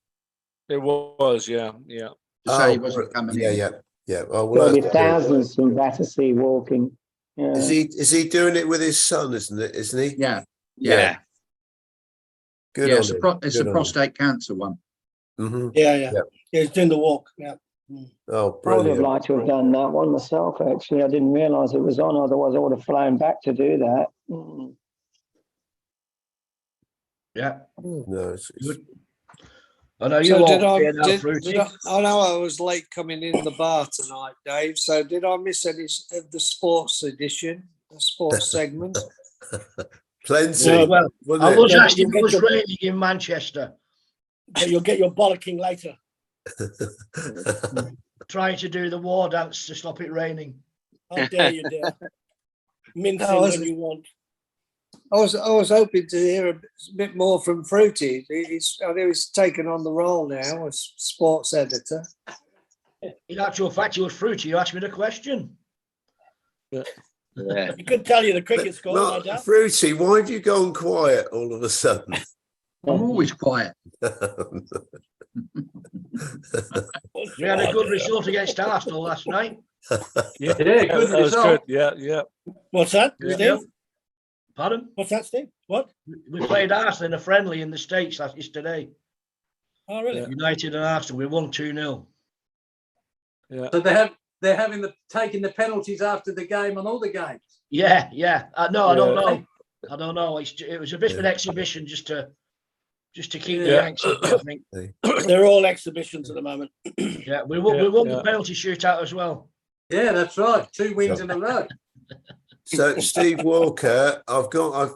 It was. Yeah. Yeah. To say he wasn't coming in. Yeah. Oh, well, There'll be that's good. thousands from Battersea walking. Yeah. Is he doing it with his son? Isn't he? Yeah. Yeah. Good Yeah, on it's him. it's a prostate cancer one. Mm-hmm. Yeah. He's doing the walk. Yeah. Oh, I would have brilliant. liked to have done that one myself, actually. I didn't realise it was on, otherwise I would have flown back to do that. Yeah. No, it's I know you So all being out fruity. I know I was late coming in the bar tonight, Dave. So did I miss any of the sports edition, the sports segment? plenty. Yeah, well, wasn't I it? was Yeah, actually you get was your- raining in Manchester, But you'll get your bollocking later. trying to do the war dance to stop it raining. How dare you dare. Mincing No, I when wasn't. you want. I was hoping to hear a bit more from Fruity. I know he's taken on the role now as sports editor. In actual fact, it was fruity. You asked me the question. Yeah. He could tell you the cricket score, no Not doubt. Fruity, why have you gone quiet all of a sudden? I'm always quiet. We had a good result against Arsenal last night. Yeah. Yeah, good That was result. good. Yeah. Yeah. What's that, Yeah. Steve? Pardon? What's that, Steve? What? We played Arsenal in a friendly in the States yesterday. Oh, really? United and Arsenal. We won 2-0. Yeah. So they're taking the penalties after the game on all the games. Yeah. No, I don't Yeah. know. I don't know. It was a bit of an exhibition just to keep the Yeah. Yanks up, I think. They're all exhibitions at the moment. Yeah, we won the penalty shootout as well. Yeah, that's right. 2 wins in a row. So, Steve Walker, I've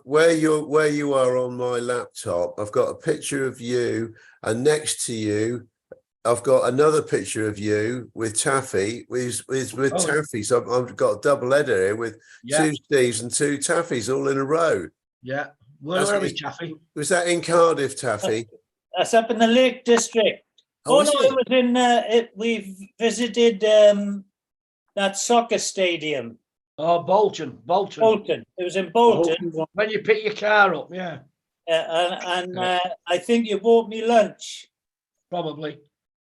where you are on my laptop. I've got a picture of you, and next to you I've got another picture of you with Taffy, with Oh. Taffy. So I've got a double header here with Yeah, 2 Steves and 2 Taffys all in a row. yeah. Where is Chaffee? Was that in Cardiff, Taffy? That's up in the Lake District. Oh, Oh, is no, it? it was in, we've visited that soccer stadium, Oh, Bolton. Bolton. It was in Bolton. When you pick your car up, yeah, And I think you bought me lunch. probably.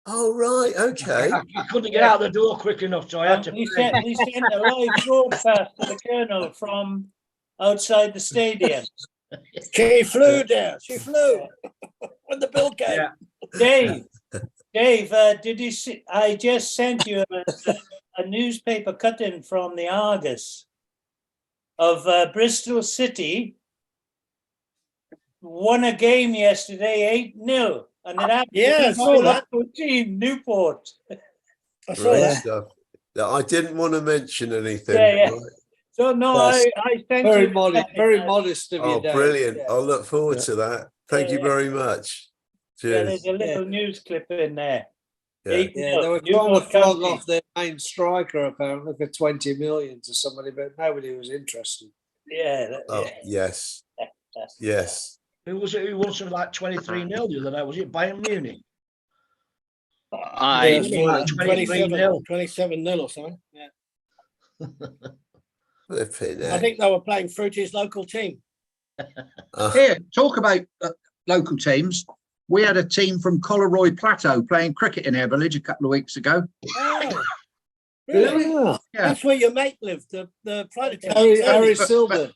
Oh, right. Okay. I couldn't get out the door quick enough, so I had to. We sent a live broadcast to the Colonel from outside the stadium. She flew there. She flew when the bill came. Yeah. Dave, did you see? I just sent you a newspaper cutting from the Argus of Bristol City won a game yesterday 8-0, and it happened. Yeah, I saw that. Team Newport. I saw Great that. stuff. Now, I didn't want to mention anything. Yeah. So no, Yes. I sent Very you modest, very modest of you, Oh, Dave. brilliant. Yeah. I'll look forward to that. Thank you Yeah. very much. Yeah, Cheers. there's a little news clip in there. Yeah. 8-0, Yeah, they were trying to Newport flog County. off their main striker apparently for 20 million to somebody, but nobody was interested. Yeah, Oh, yeah. yes. That's- Yes. Who was it? Who won something like 23-0 the other day? Was it Bayern Munich? Aye. Yeah, Like 23-0. 27-0 or something. Yeah. Flipping I heck. think they were playing Fruity's local team. Here, talk about local teams. We had a team from Coleroy Plateau playing cricket in our village a couple of weeks ago. Oh, really? Yeah. That's where your mate lived, the flight Harry attendant. Silver.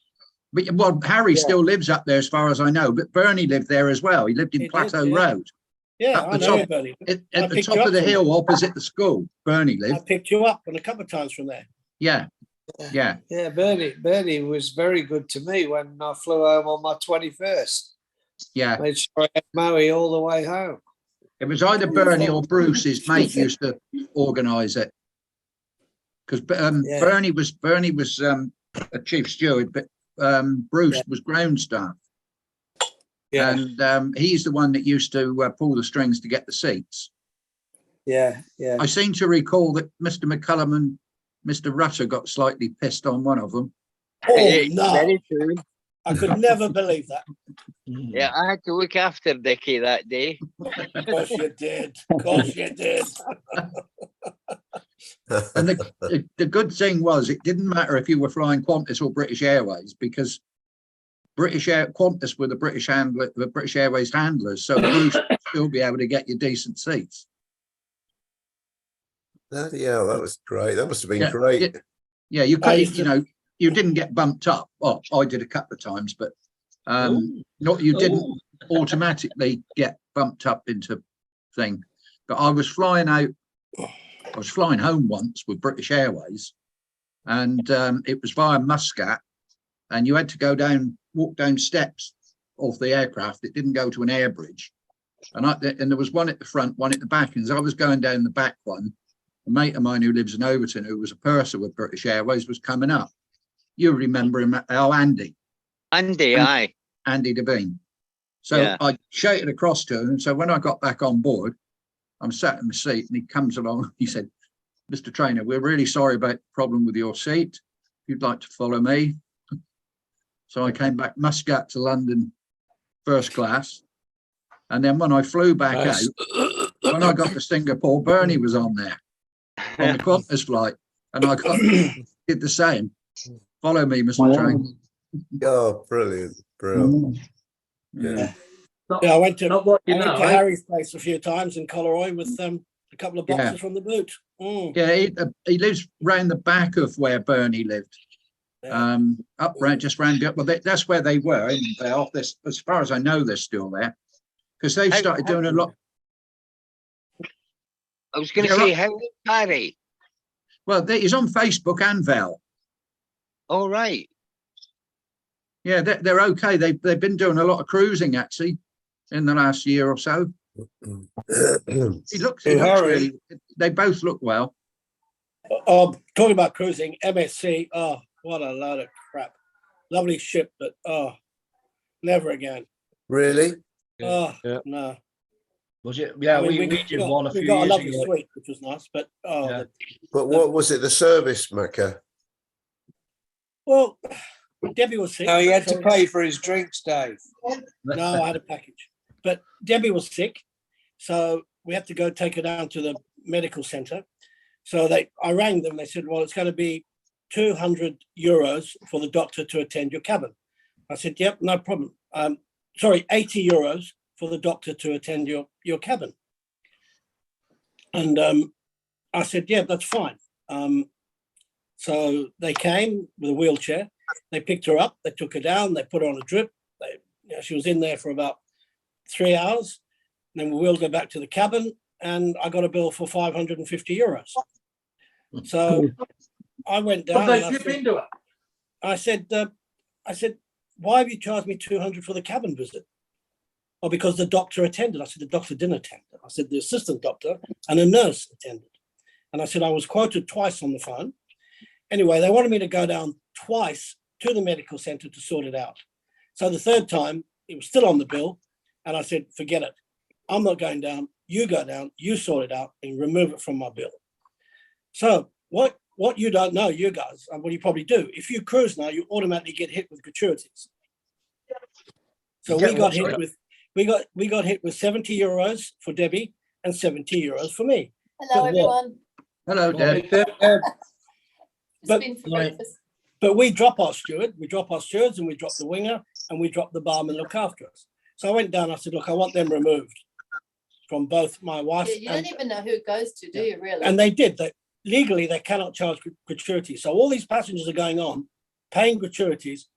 But well, Harry Yeah. still lives up there as far as I know, but Bernie lived there as well. He lived in He did, Plateau yeah. Road. Yeah, Up I the know top. Bernie. At I the picked top you of up the from hill opposite the school, Bernie I lived. picked you up on a couple of times from there. Yeah. Yeah. Yeah, Bernie was very good to me when I flew home on my 21st. Yeah. Made sure I had Maui all the way home. It was either Bernie or Bruce, his mate, used to organise it. Because Yeah. Bernie was a chief steward, but Bruce Yeah. was ground staff. Yeah, And he's the one that used to pull the strings to get the seats. yeah. I seem to recall that Mr. McCullum and Mr. Rutter got slightly pissed on one of them. Oh, Yeah, no. very true. I could never believe that. Yeah, I had to look after Dickie that day. Of course you did. Of course you did. And the good thing was, it didn't matter if you were flying Qantas or British Airways, because Qantas were the British Airways handlers, so Bruce would still be able to get you decent seats. Bloody hell, that was great. That must have been Yeah, great. Yeah, you I could, used to- you didn't get bumped up. Well, I did a couple of times, but you didn't automatically get bumped up into thing. But I was flying home once with British Airways, and it was via Muscat, and you had to walk down steps off the aircraft. It didn't go to an air bridge, and there was one at the front, one at the back. And as I was going down the back one, a mate of mine who lives in Overton, who was a purser with British Airways, was coming up. You remember him? Oh, Andy Aye. Devine. So Yeah. I shouted across to him, and so when I got back on board, I'm sat in my seat, and he comes along. He said, "Mr. Trainer, we're really sorry about the problem with your seat. If you'd like to follow me." So I came back Muscat to London first class. And then when I flew back Nice. out, when I got to Singapore, Bernie was on there on the Qantas flight. And I did the same. Follow me, Mr. Trainer. Oh, brilliant. Brilliant. Yeah. Yeah, I went to Not what you know, eh? Harry's place a few times in Coleroy with a couple of boxes from the boot. Mm. Yeah, he lives round the back of where Bernie lived. Yeah. Up round, just round up. Well, that's where they were. As far as I know, they're still there, because they've started doing a lot. I was going to They're say, how is Harry? Well, he's on Facebook and Val. All right. Yeah, they're okay. They've been doing a lot of cruising actually in the last year or so. He looks really, they both look well. Talking about cruising, MSC. Oh, what a load of crap! Lovely ship, but never again. Really? Oh Yeah. no. Was it? Yeah, I mean, we did one a we few got a years lovely ago. suite, which was nice. But Yeah. But what was it? The service, Macca? well, Debbie was sick. No, he had to so- pay for his drinks, Dave. No, I had a package. But Debbie was sick, so we had to go take her down to the medical centre. So I rang them. They said, "Well, it's going to be 200 euros for the doctor to attend your cabin." I said, "Yep, no problem." 80 euros for the doctor to attend your cabin. And I said, "Yeah, that's fine." So they came with a wheelchair. They picked her up. They took her down. They put her on a drip. She was in there for about 3 hours. And then we wheeled her back to the cabin, and I got a bill for 550 euros. So I went down. What they dip into it? I said, "Why have you charged me 200 for the cabin visit?" "Oh, because the doctor attended." I said, "The doctor didn't attend." I said, "The assistant doctor and a nurse attended." And I said, "I was quoted twice on the phone." Anyway, they wanted me to go down twice to the medical centre to sort it out. So the third time, it was still on the bill. And I said, "Forget it. I'm not going down. You go down, you sort it out and remove it from my bill." So what you don't know, you guys, and what you probably do, if you cruise now, you automatically get hit with gratuities. So we got hit with 70 euros for Debbie and 70 euros for me. Hello, everyone. Hello, Deb. Just been for breakfast. But we drop our stewards and we drop the winger and we drop the barman look after us. So I went down, I said, "Look, I want them removed from both my wife." Yeah, you don't even know who it goes to, do you, really? And they did. Legally, they cannot charge gratuities. So all these passengers are going on, paying gratuities,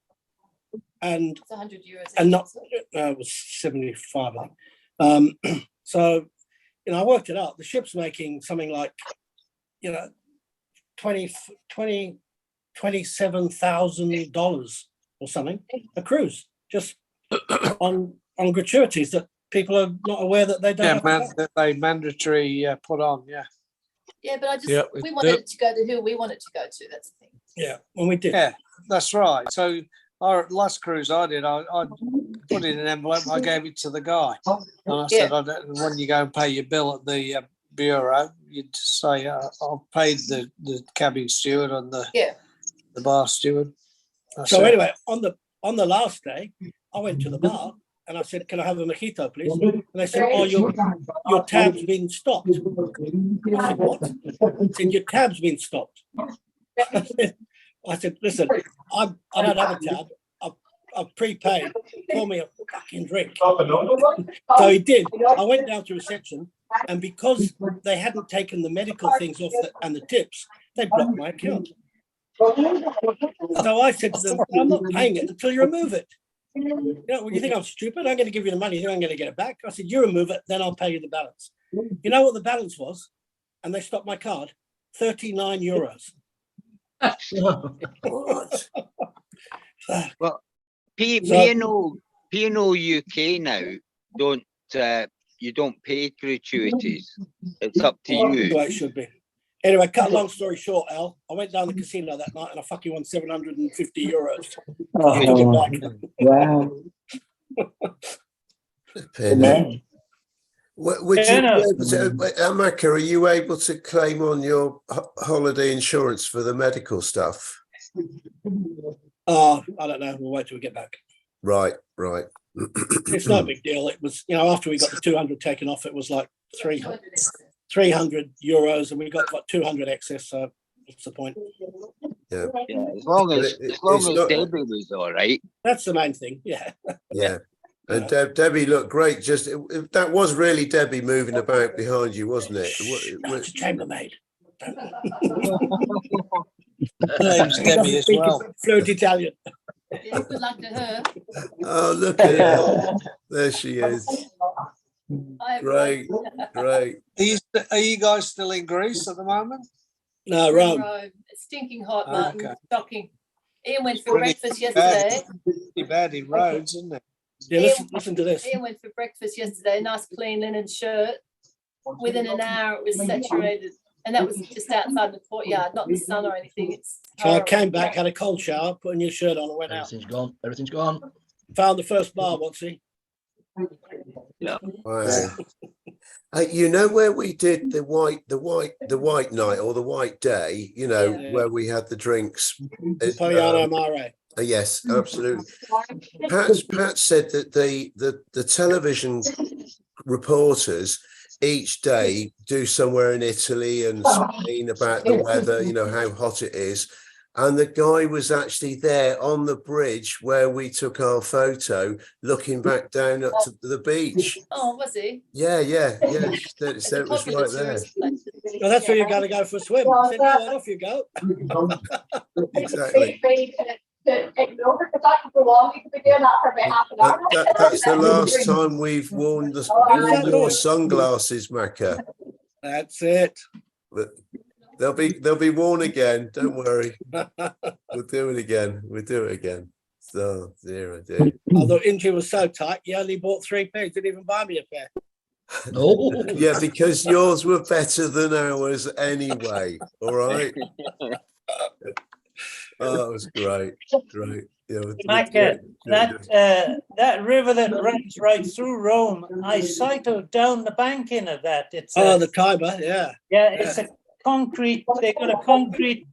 and It's 100 euros. and not, it was 75, I think. So, I worked it out. The ship's making something like, $27,000 or something a cruise, just on gratuities that people are not aware that they don't. Yeah, have to pay. that they mandatory put on. Yeah. Yeah, but Yeah, we wanted it to go to who we want it to go to. That's the thing. Yeah, when we did. Yeah, that's right. So our last cruise I did, I put it in an envelope and I gave it to the guy. And I said, when you go and pay your bill at the bureau, you'd say, "I've paid the cabin steward and the bar steward." Anyway, on the last day, I went to the bar and I said, "Can I have a mojito, please?" And they said, "Oh, your tab's been stopped." I said, "What?" They said, "Your tab's been stopped." I said, "Listen, I don't have a tab. I've prepaid. Pour me a fucking drink." So he did. I went down to reception, and because they hadn't taken the medical things off and the tips, they blocked my account. So I said to them, "I'm not paying it until you remove it. You think I'm stupid? I'm going to give you the money. I'm going to get it back." I said, "You remove it, then I'll pay you the balance." You know what the balance was? And they stopped my card. 39 euros. Well, P&O UK now you don't pay gratuities. It's up to you. The way it should be. Anyway, cut a long story short, Al, I went down the casino that night and I fucking won 750 euros. I took it back. Wow. Would you be able to, Amaka, are you able to claim on your holiday insurance for the medical stuff? I don't know. We'll wait till we get back. Right. It's no big deal. It was, after we got the 200 taken off, it was like 300 euros, and we got like 200 excess. So what's the point? Yeah, as long as Debbie was all right. That's the main thing. Yeah. Yeah. And Debbie looked great. Just that was really Debbie moving about behind you, wasn't it? No, it's a chambermaid. Name's Debbie as well. Fluent Italian. Yeah, good luck to her. Oh, look at her. There she is. Great. Are you guys still in Greece at the moment? No, Rome. It's stinking hot, Martin. Okay. Shocking. Ian went for breakfast yesterday. Pretty bad in roads, isn't it? Yeah, listen to this. Ian went for breakfast yesterday. Nice clean linen shirt. Within an hour, it was saturated. And that was just outside the courtyard, not the sun or anything. It's so I came back, had a cold shower, put a new shirt on and went out. Everything's gone. Found the first bar, Watsy. Yeah. Wow. You know where we did the white night or the white day, you know, Yeah. where we had the drinks. Poliano Mare. Yes, absolutely. Pat said that the television reporters each day do somewhere in Italy and Spain about the weather, you know, how hot it is. And the guy was actually there on the bridge where we took our photo, looking back down up to the beach. Oh, was he? Yeah. It's So a it was popular right there. tourist place. Well, that's where you're going to go for a swim. I said, no, off you go. Exactly. That's That's the last time we've worn your sunglasses, Macca. That's it. But they'll be worn again. Don't worry. We'll do it again. So dear. Although Inji was so tight, he only bought 3 pairs. Didn't even buy me a pair. No. Yeah, because yours were better than ours anyway. All right. Oh, it was great. Yeah, Micah, that river that runs right through Rome, I cycled down the banking of that. It's the Tiber, yeah. Yeah, it's a concrete. They got a concrete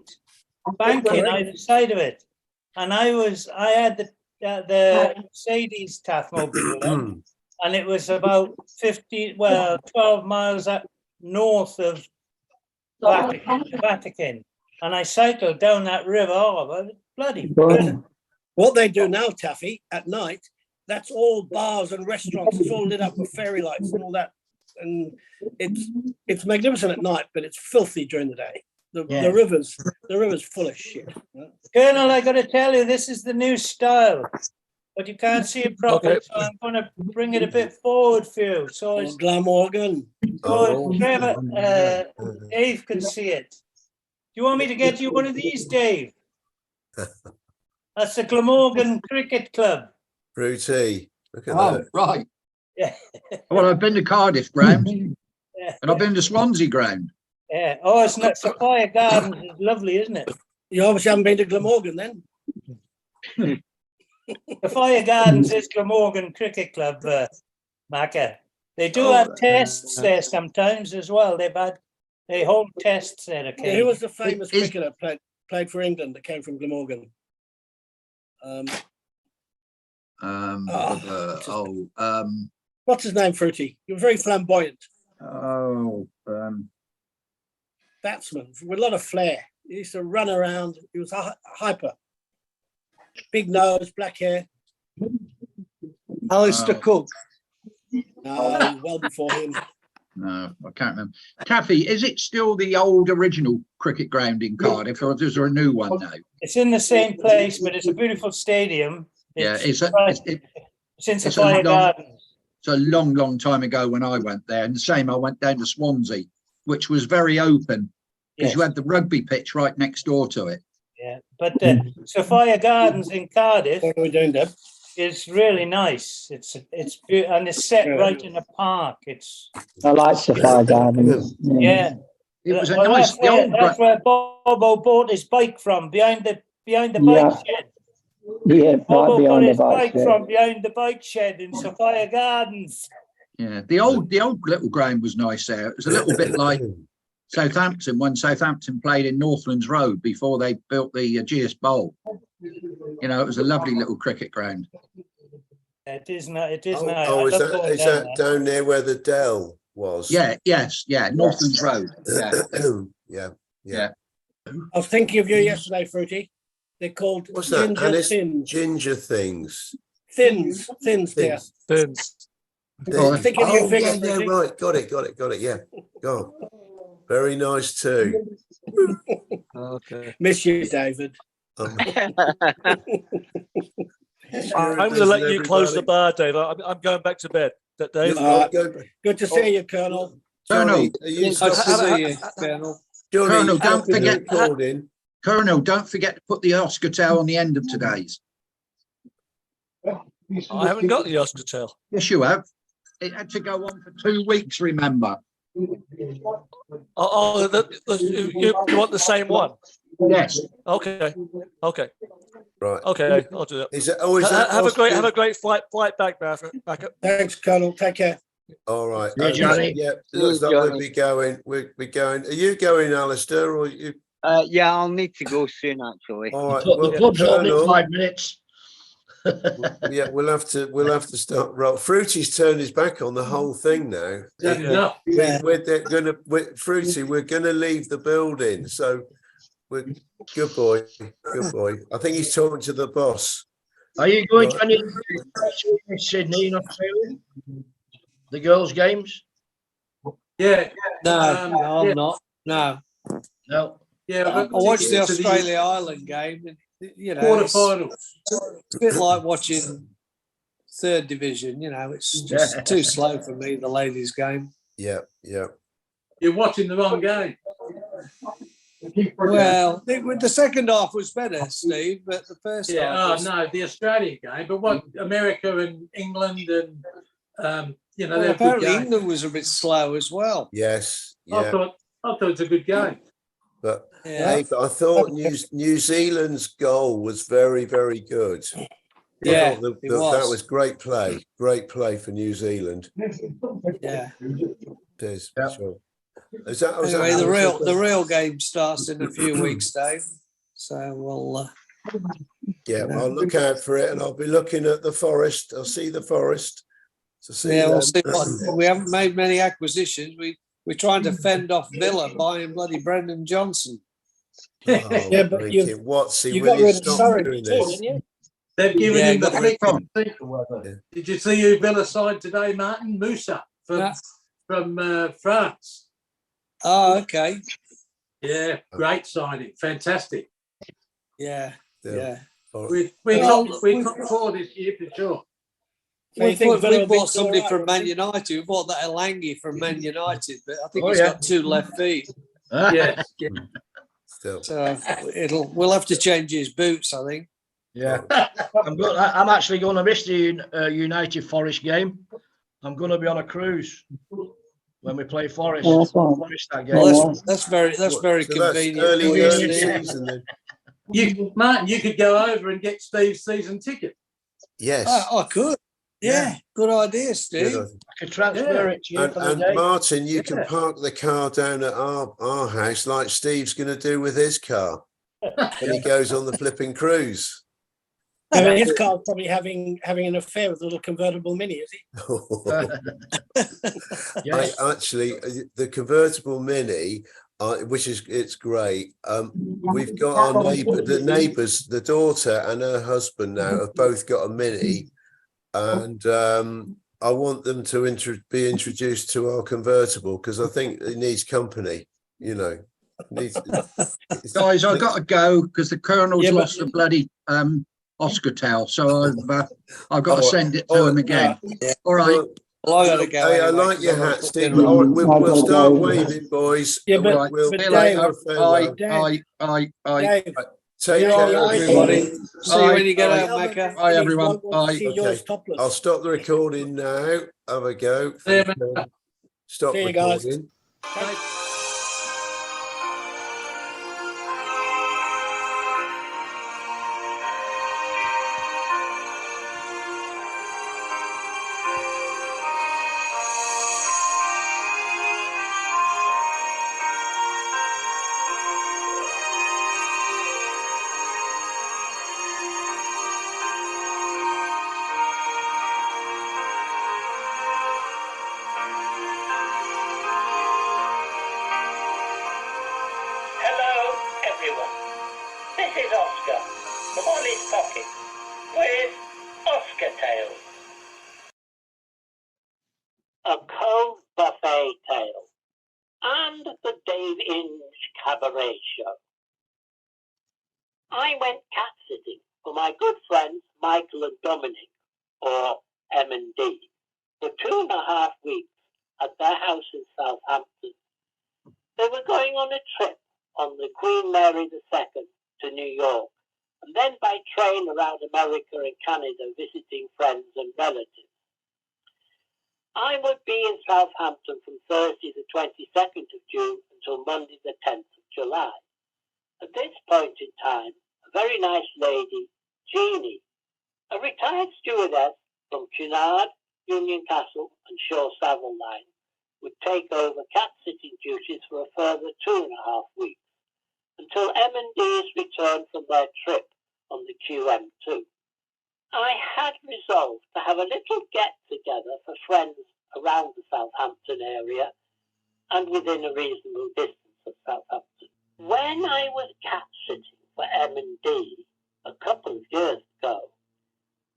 banking either side of it, and I had the Mercedes Tathmobile, and it was about 12 miles up north of Vatican, and I cycled down that river. Oh, bloody brilliant. What they do now, Taffy, at night, that's all bars and restaurants. It's all lit up with fairy lights and all that. And it's magnificent at night, but it's filthy during the day. The river's full of shit. Colonel, I got to tell you, this is the new style, but you can't see it properly, so I'm going to bring it a bit forward for you. So it's Glamorgan. Trevor, Dave can see it. Do you want me to get you one of these, Dave? That's the Glamorgan Cricket Club. Fruity. Look at Oh, that. right. Yeah. Well, I've been to Cardiff ground Yeah. and I've been to Swansea ground. Yeah. Oh, it's not Sophia Gardens. It's lovely, isn't it? You obviously haven't been to Glamorgan then? Sophia Gardens is Glamorgan Cricket Club, Macca. They do have tests there sometimes as well. They hold tests there occasionally. Who was the famous cricketer played for England that came from Glamorgan? What's his name, Fruity? He was very flamboyant. Batsman with a lot of flair. He used to run around. He was hyper. Big nose, black hair. Alistair Cook. No, well before him. No, I can't remember. Taffy, is it still the old original cricket ground in Cardiff, or is there a new one now? It's in the same place, but it's a beautiful stadium. It's in Sophia Gardens. It's a long time ago when I went there, and the same, I went down to Swansea, which was very open because you had the rugby pitch right next door to it. Yeah, but Sophia Gardens in Cardiff, what are we doing, Deb? It's really nice. It's beautiful, and it's set right in a park. I like Sophia Gardens. Yeah. It was a Well, nice. that's where Bobo bought his bike from, behind the bike shed. Yeah, Bobo right got behind the his bike. bike from behind the bike shed in Sophia Gardens. Yeah, the old little ground was nice there. It was a little bit like Southampton when Southampton played in Northlands Road before they built the Ageas Bowl. You know, it was a lovely little cricket ground. It is not. It is Oh, nice. oh, I is love that going is down that there. down near where the Dell was? Yeah, Northlands Road. Yeah. I was thinking of you yesterday, Fruity. They're called What's that? ginger And it's thins. ginger things. Thins, dear. Thins. I'm thinking of your figure, yeah, Fruity. right. Got it. Yeah. Go on. Very nice too. Okay. Miss you, David. I'm going to let you close the bar, Dave. I'm going back to bed. Dave. Good to see you, Colonel. Colonel, Nice to see you, Colonel. Colonel, don't forget. Recording. Colonel, don't forget to put the Oscar on the end of today's. I haven't got the Oscar. Yes, you have. It had to go on for 2 weeks, remember? You want the same one? Yes. Okay. Okay. Right. Okay. I'll do that. Is it? Oh, is that? Have Austria? a great flight back, back up. Thanks, Colonel. Take care. All right. Yeah, Johnny. Yeah. See you, Looks like we'll Johnny. be going. We'll be going. Are you going, Alistair, or you? Yeah, I'll need to go soon, actually. All right. The Well, pub's open in Colonel, 5 minutes. yeah, we'll have to start. Roll. Fruity's turned his back on the whole thing now. That's enough. We're Fruity. We're gonna leave the building. So, we're good boy. I think he's talking to the boss. Are you going Right. to any in Sydney in Australia? The girls' games? Yeah. No, I'm yeah. not. No. No. Yeah, I watched the Australia Ireland game. And, you know, quarterfinals. it's a bit like watching third division. You know, it's just too slow for me. The ladies' game. Yeah. You're watching the wrong game. Well, the second half was better, Steve, but the first Yeah. half. Oh Was, no, the Australian game. But what America and England and you know, well, they're good apparently games. England was a bit slow as well. Yes. I Yeah. thought it was a good game. But Yeah. hey, but I thought New Zealand's goal was very, very good. Yeah, I thought it that was. was great play for New Zealand. Yeah. It is, Yeah. sure. Is that, was Anyway, that the real game starts in a few weeks, Dave. So we'll. Yeah, I'll look out for it, and I'll be looking at the Forest. I'll see the Forest. To see Yeah, we'll them. see. We haven't made many acquisitions. We're trying to fend off Villa buying bloody Brendan Johnson. Oh, Yeah, but Lincoln, what's he? You Will got he rid of stop Surrey doing too, this? didn't you? They've given Yeah, him the got flick. from? Did you see who Villa signed today, Martin? Musa from France. Oh, okay. Yeah, great signing. Fantastic. Yeah, Still. yeah. We're Well, top four this year for sure. We bought somebody from Man United. We bought that Elangi from Man United, but I think he's got 2 left feet. Yes. Still. So we'll have to change his boots, I think. Yeah. I'm actually going to miss the United Forest game. I'm going to be on a cruise when we play Forest. Yeah, that's right. I'll miss that game. Well, that's very So convenient. early for you, Steve. season then. Martin, you could go over and get Steve's season ticket. Yes. I could. Yeah, good idea, Steve. Good. I could transfer it to you for the And day. Martin, you can park the car down at our house like Steve's going to do with his car when he goes on the flipping cruise. Yeah, but his car's probably having an affair with a little convertible Mini, is he? Yes. Actually, the convertible Mini, which is it's great. We've got our neighbours, the daughter and her husband now have both got a Mini, and I want them to be introduced to our convertible because I think it needs company. You know, Guys, I've got to go because the Colonel's lost the bloody Oscar towel, so I've got to send it to him again. All right. Well, I gotta go. Hey, I anyway, like your 'cause I've hat, got Steve. dinner. We'll start waving, boys. Yeah, but, we'll but See you Dave, later. farewell. Bye. Dave, Take All care, right, everybody. everybody. See you when you get Bye. out, Mecca. Bye, everyone. Bye. See yours Okay. topless. I'll stop the recording now. Have a go. Stop See you guys. recording. Hello, everyone. This is Oscar from Ollie's Pocket with Oscar Tales. A Cove Buffet Tale and the Dave Inge Cabaret Show. I went cat sitting for my good friends Michael and Dominic, or M&D, for 2.5 weeks at their house in Southampton. They were going on a trip on the Queen Mary II to New York, and then by train around America and Canada visiting friends and relatives. I would be in Southampton from Thursday the 22nd of June until Monday the 10th of July, At this point in time, a very nice lady, Jeannie, a retired stewardess from Cunard, Union Castle and Shaw Savile Line, would take over cat-sitting duties for a further 2.5 weeks, until M&D's returned from their trip on the QM2. I had resolved to have a little get-together for friends around the Southampton area and within a reasonable distance of Southampton. When I was cat-sitting for M&D a couple of years ago,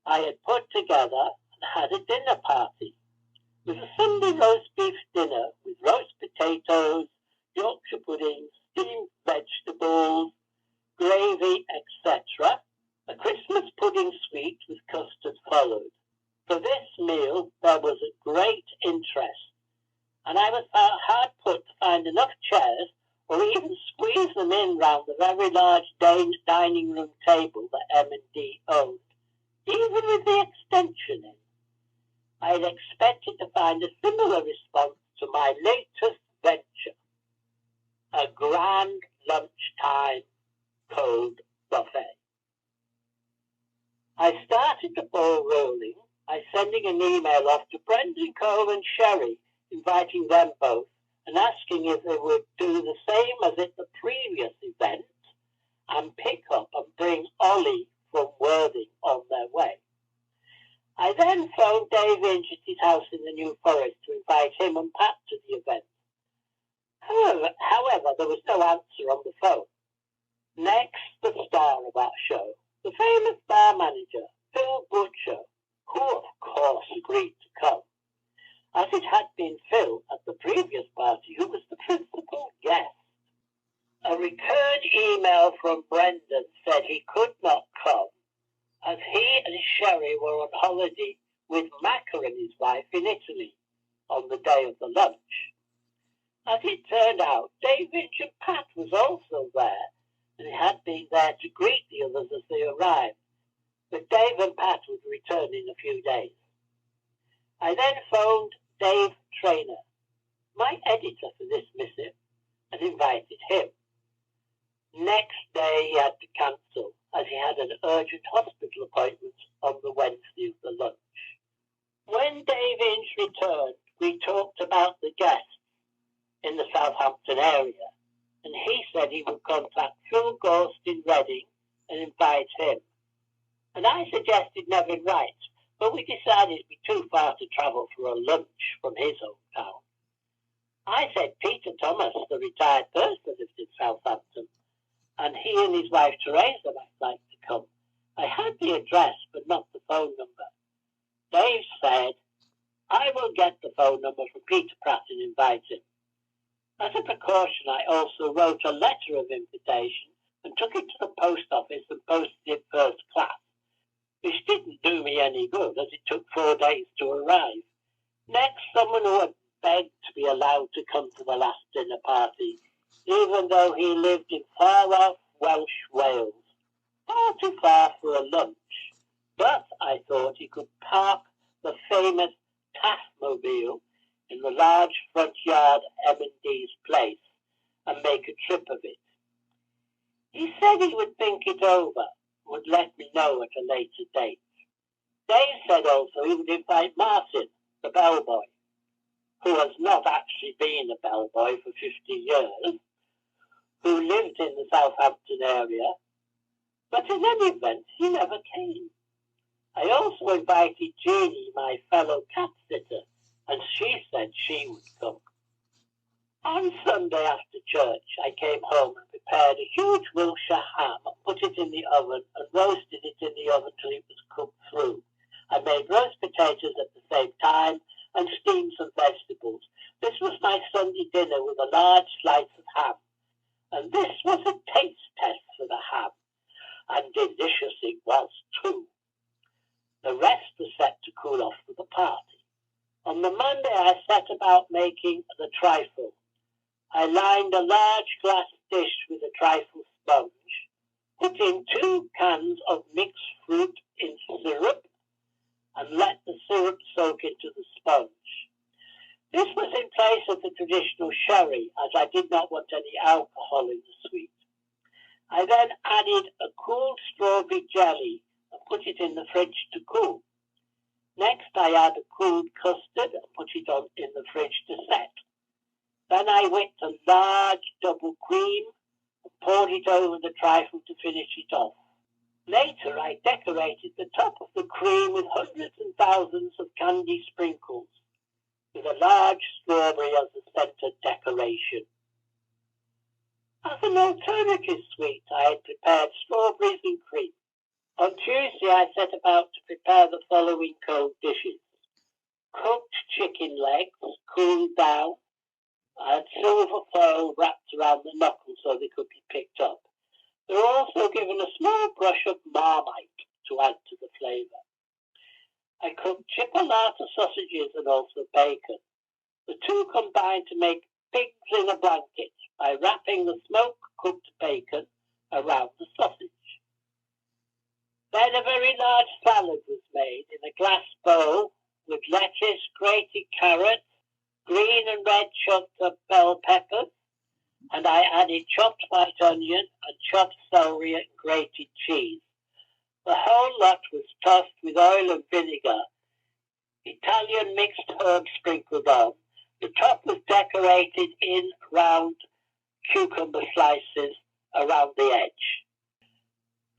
I had put together and had a dinner party. It was a Sunday roast beef dinner with roast potatoes, Yorkshire pudding, steamed vegetables, gravy, etc. A Christmas pudding sweet with custard followed. For this meal there was a great interest, and I was hard put to find enough chairs or even squeeze them in round the very large dining room table that M&D owned, even with the extension in. I had expected to find a similar response to my latest venture, a grand lunchtime cold buffet. I started the ball rolling by sending an email off to Brendan Cove and Sherry, inviting them both and asking if they would do the same as at the previous event and pick up and bring Ollie from Worthing on their way. I then phoned Dave Inch at his house in the New Forest to invite him and Pat to the event. However, there was no answer on the phone. Next, the star of our show, the famous bar manager, Phil Butcher, who of course agreed to come, as it had been Phil at the previous party who was the principal guest. A recurred email from Brendan said he could not come, as he and Sherry were on holiday with Macca and his wife in Italy on the day of the lunch. As it turned out, David and Pat was also there, and had been there to greet the others as they arrived, but Dave and Pat would return in a few days. I then phoned Dave Trainer, my editor for this missive, and invited him. Next day he had to cancel, as he had an urgent hospital appointment on the Wednesday of the lunch. When Dave Inch returned, we talked about the guests in the Southampton area, and he said he would contact Phil Gorst in Reading and invite him. And I suggested Nevin Wright, but we decided it'd be too far to travel for a lunch from his hometown. I said Peter Thomas, the retired purser, lived in Southampton, and he and his wife Teresa might like to come. I had the address, but not the phone number. Dave said, I will get the phone number from Peter Pratt and invite him. As a precaution, I also wrote a letter of invitation and took it to the post office and posted it first class, which didn't do me any good as it took 4 days to arrive. Next, someone who had begged to be allowed to come to the last dinner party, even though he lived in far-off Welsh Wales, far too far for a lunch. But I thought he could park the famous Taffmobile in the large front yard of M&D's place and make a trip of it. He said he would think it over, would let me know at a later date. Dave said also he would invite Martin, the bellboy, who has not actually been a bellboy for 50 years, who lived in the Southampton area, but in any event, he never came. I also invited Jeannie, my fellow cat sitter, and she said she would come. On Sunday after church, I came home and prepared a huge Wiltshire ham and put it in the oven and roasted it in the oven till it was cooked through. I made roast potatoes at the same time and steamed some vegetables. This was my Sunday dinner with a large slice of ham. And this was a taste test for the ham. And delicious it was too. The rest was set to cool off for the party. On the Monday, I set about making the trifle. I lined a large glass dish with a trifle sponge, put in 2 cans of mixed fruit in syrup, and let the syrup soak into the sponge. This was in place of the traditional sherry, as I did not want any alcohol in the sweet. I then added a cooled strawberry jelly and put it in the fridge to cool. Next, I add a cooled custard and put it on in the fridge to set. Then I whipped a large double cream and poured it over the trifle to finish it off. Later, I decorated the top of the cream with hundreds and thousands of candy sprinkles, with a large strawberry as the centre decoration. As an alternative sweet, I had prepared strawberries and cream. On Tuesday, I set about to prepare the following cold dishes. Cooked chicken legs, cooled down, and silver foil wrapped around the knuckles so they could be picked up. They were also given a small brush of Marmite to add to the flavour. I cooked chipolata sausages and also bacon. The two combined to make pigs in a blanket by wrapping the smoke-cooked bacon around the sausage. Then a very large salad was made in a glass bowl with lettuce, grated carrots, green and red chopped up bell peppers, and I added chopped white onion and chopped celery and grated cheese. The whole lot was tossed with oil and vinegar, Italian mixed herbs sprinkled on. The top was decorated in round cucumber slices around the edge.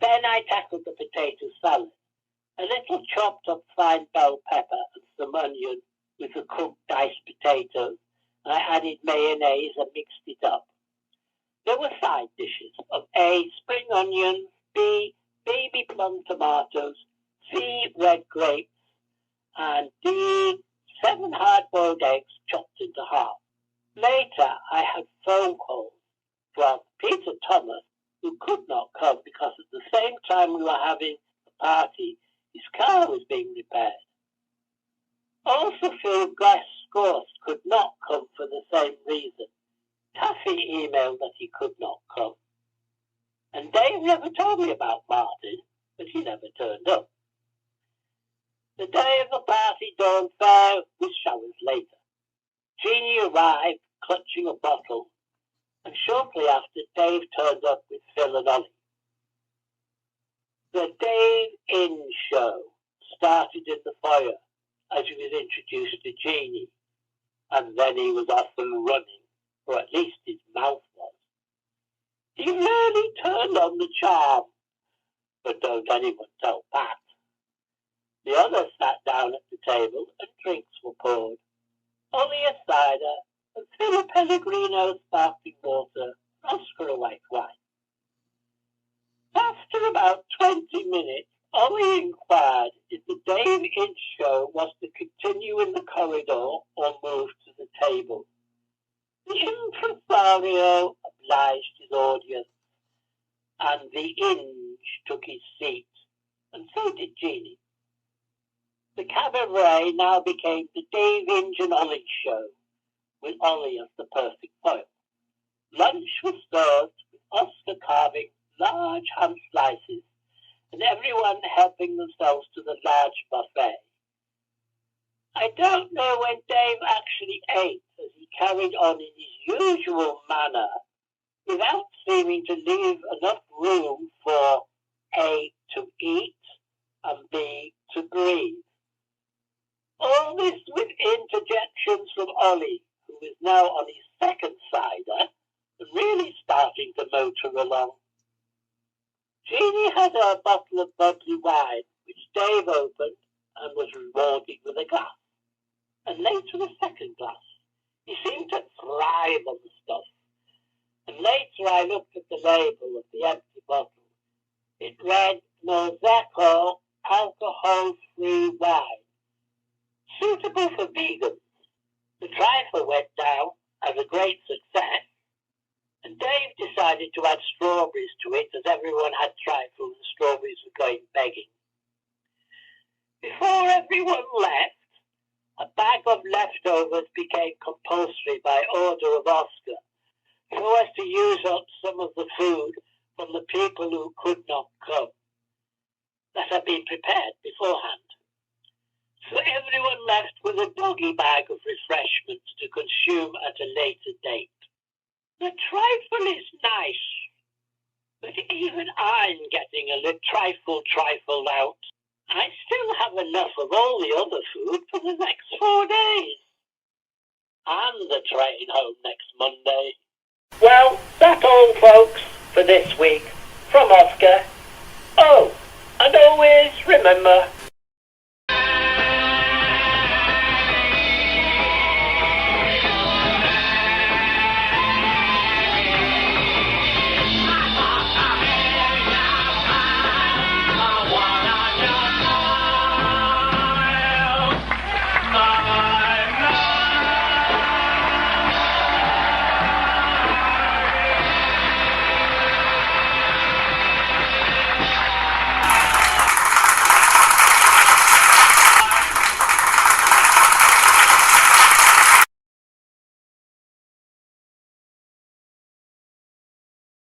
Then I tackled the potato salad, a little chopped up fine bell pepper and some onion with the cooked diced potatoes. I added mayonnaise and mixed it up. There were side dishes of A, spring onions, B, baby plum tomatoes, C, red grapes, and D, 7 hard-boiled eggs chopped into half. Later, I had phone calls from Peter Thomas, who could not come because at the same time we were having a party, his car was being repaired. Also, Phil Glass-Scorst could not come for the same reason. Taffy emailed that he could not come. And Dave never told me about Martin, but he never turned up. The day of the party dawned fair with showers later. Jeannie arrived, clutching a bottle, and shortly after, Dave turned up with Phil and Ollie. The Dave In show started in the foyer as he was introduced to Jeannie, and then he was off and running, or at least his mouth was. He really turned on the charm, but don't anyone tell Pat. The others sat down at the table and drinks were poured. Ollie a cider, and Phil a Pellegrino sparkling water, Oscar a white wine. After about 20 minutes, Ollie inquired if the Dave Inch show was to continue in the corridor or move to the table. The impresario obliged his audience, and the Inch took his seat, and so did Jeannie. The cabaret now became the Dave Inge and Ollie show, with Ollie as the perfect foil. Lunch was served with Oscar carving large ham slices, and everyone helping themselves to the large buffet. I don't know when Dave actually ate, as he carried on in his usual manner, without seeming to leave enough room for A, to eat, and B, to breathe. All this with interjections from Ollie, who is now on his second cider, and really starting to motor along. Jeannie had a bottle of bubbly wine, which Dave opened and was rewarded with a glass, and later a second glass. He seemed to thrive on the stuff. And later I looked at the label of the empty bottle. It read, Mosecco alcohol-free wine, suitable for vegans. The trifle went down as a great success, and Dave decided to add strawberries to it, as everyone had trifle and strawberries were going begging. Before everyone left, a bag of leftovers became compulsory by order of Oscar, so as to use up some of the food from the people who could not come, that had been prepared beforehand. So everyone left with a doggy bag of refreshments to consume at a later date. The trifle is nice, but even I'm getting a little trifled out. I still have enough of all the other food for the next 4 days. And the train home next Monday. Well, that's all, folks, for this week. From Oscar. Oh, and always remember,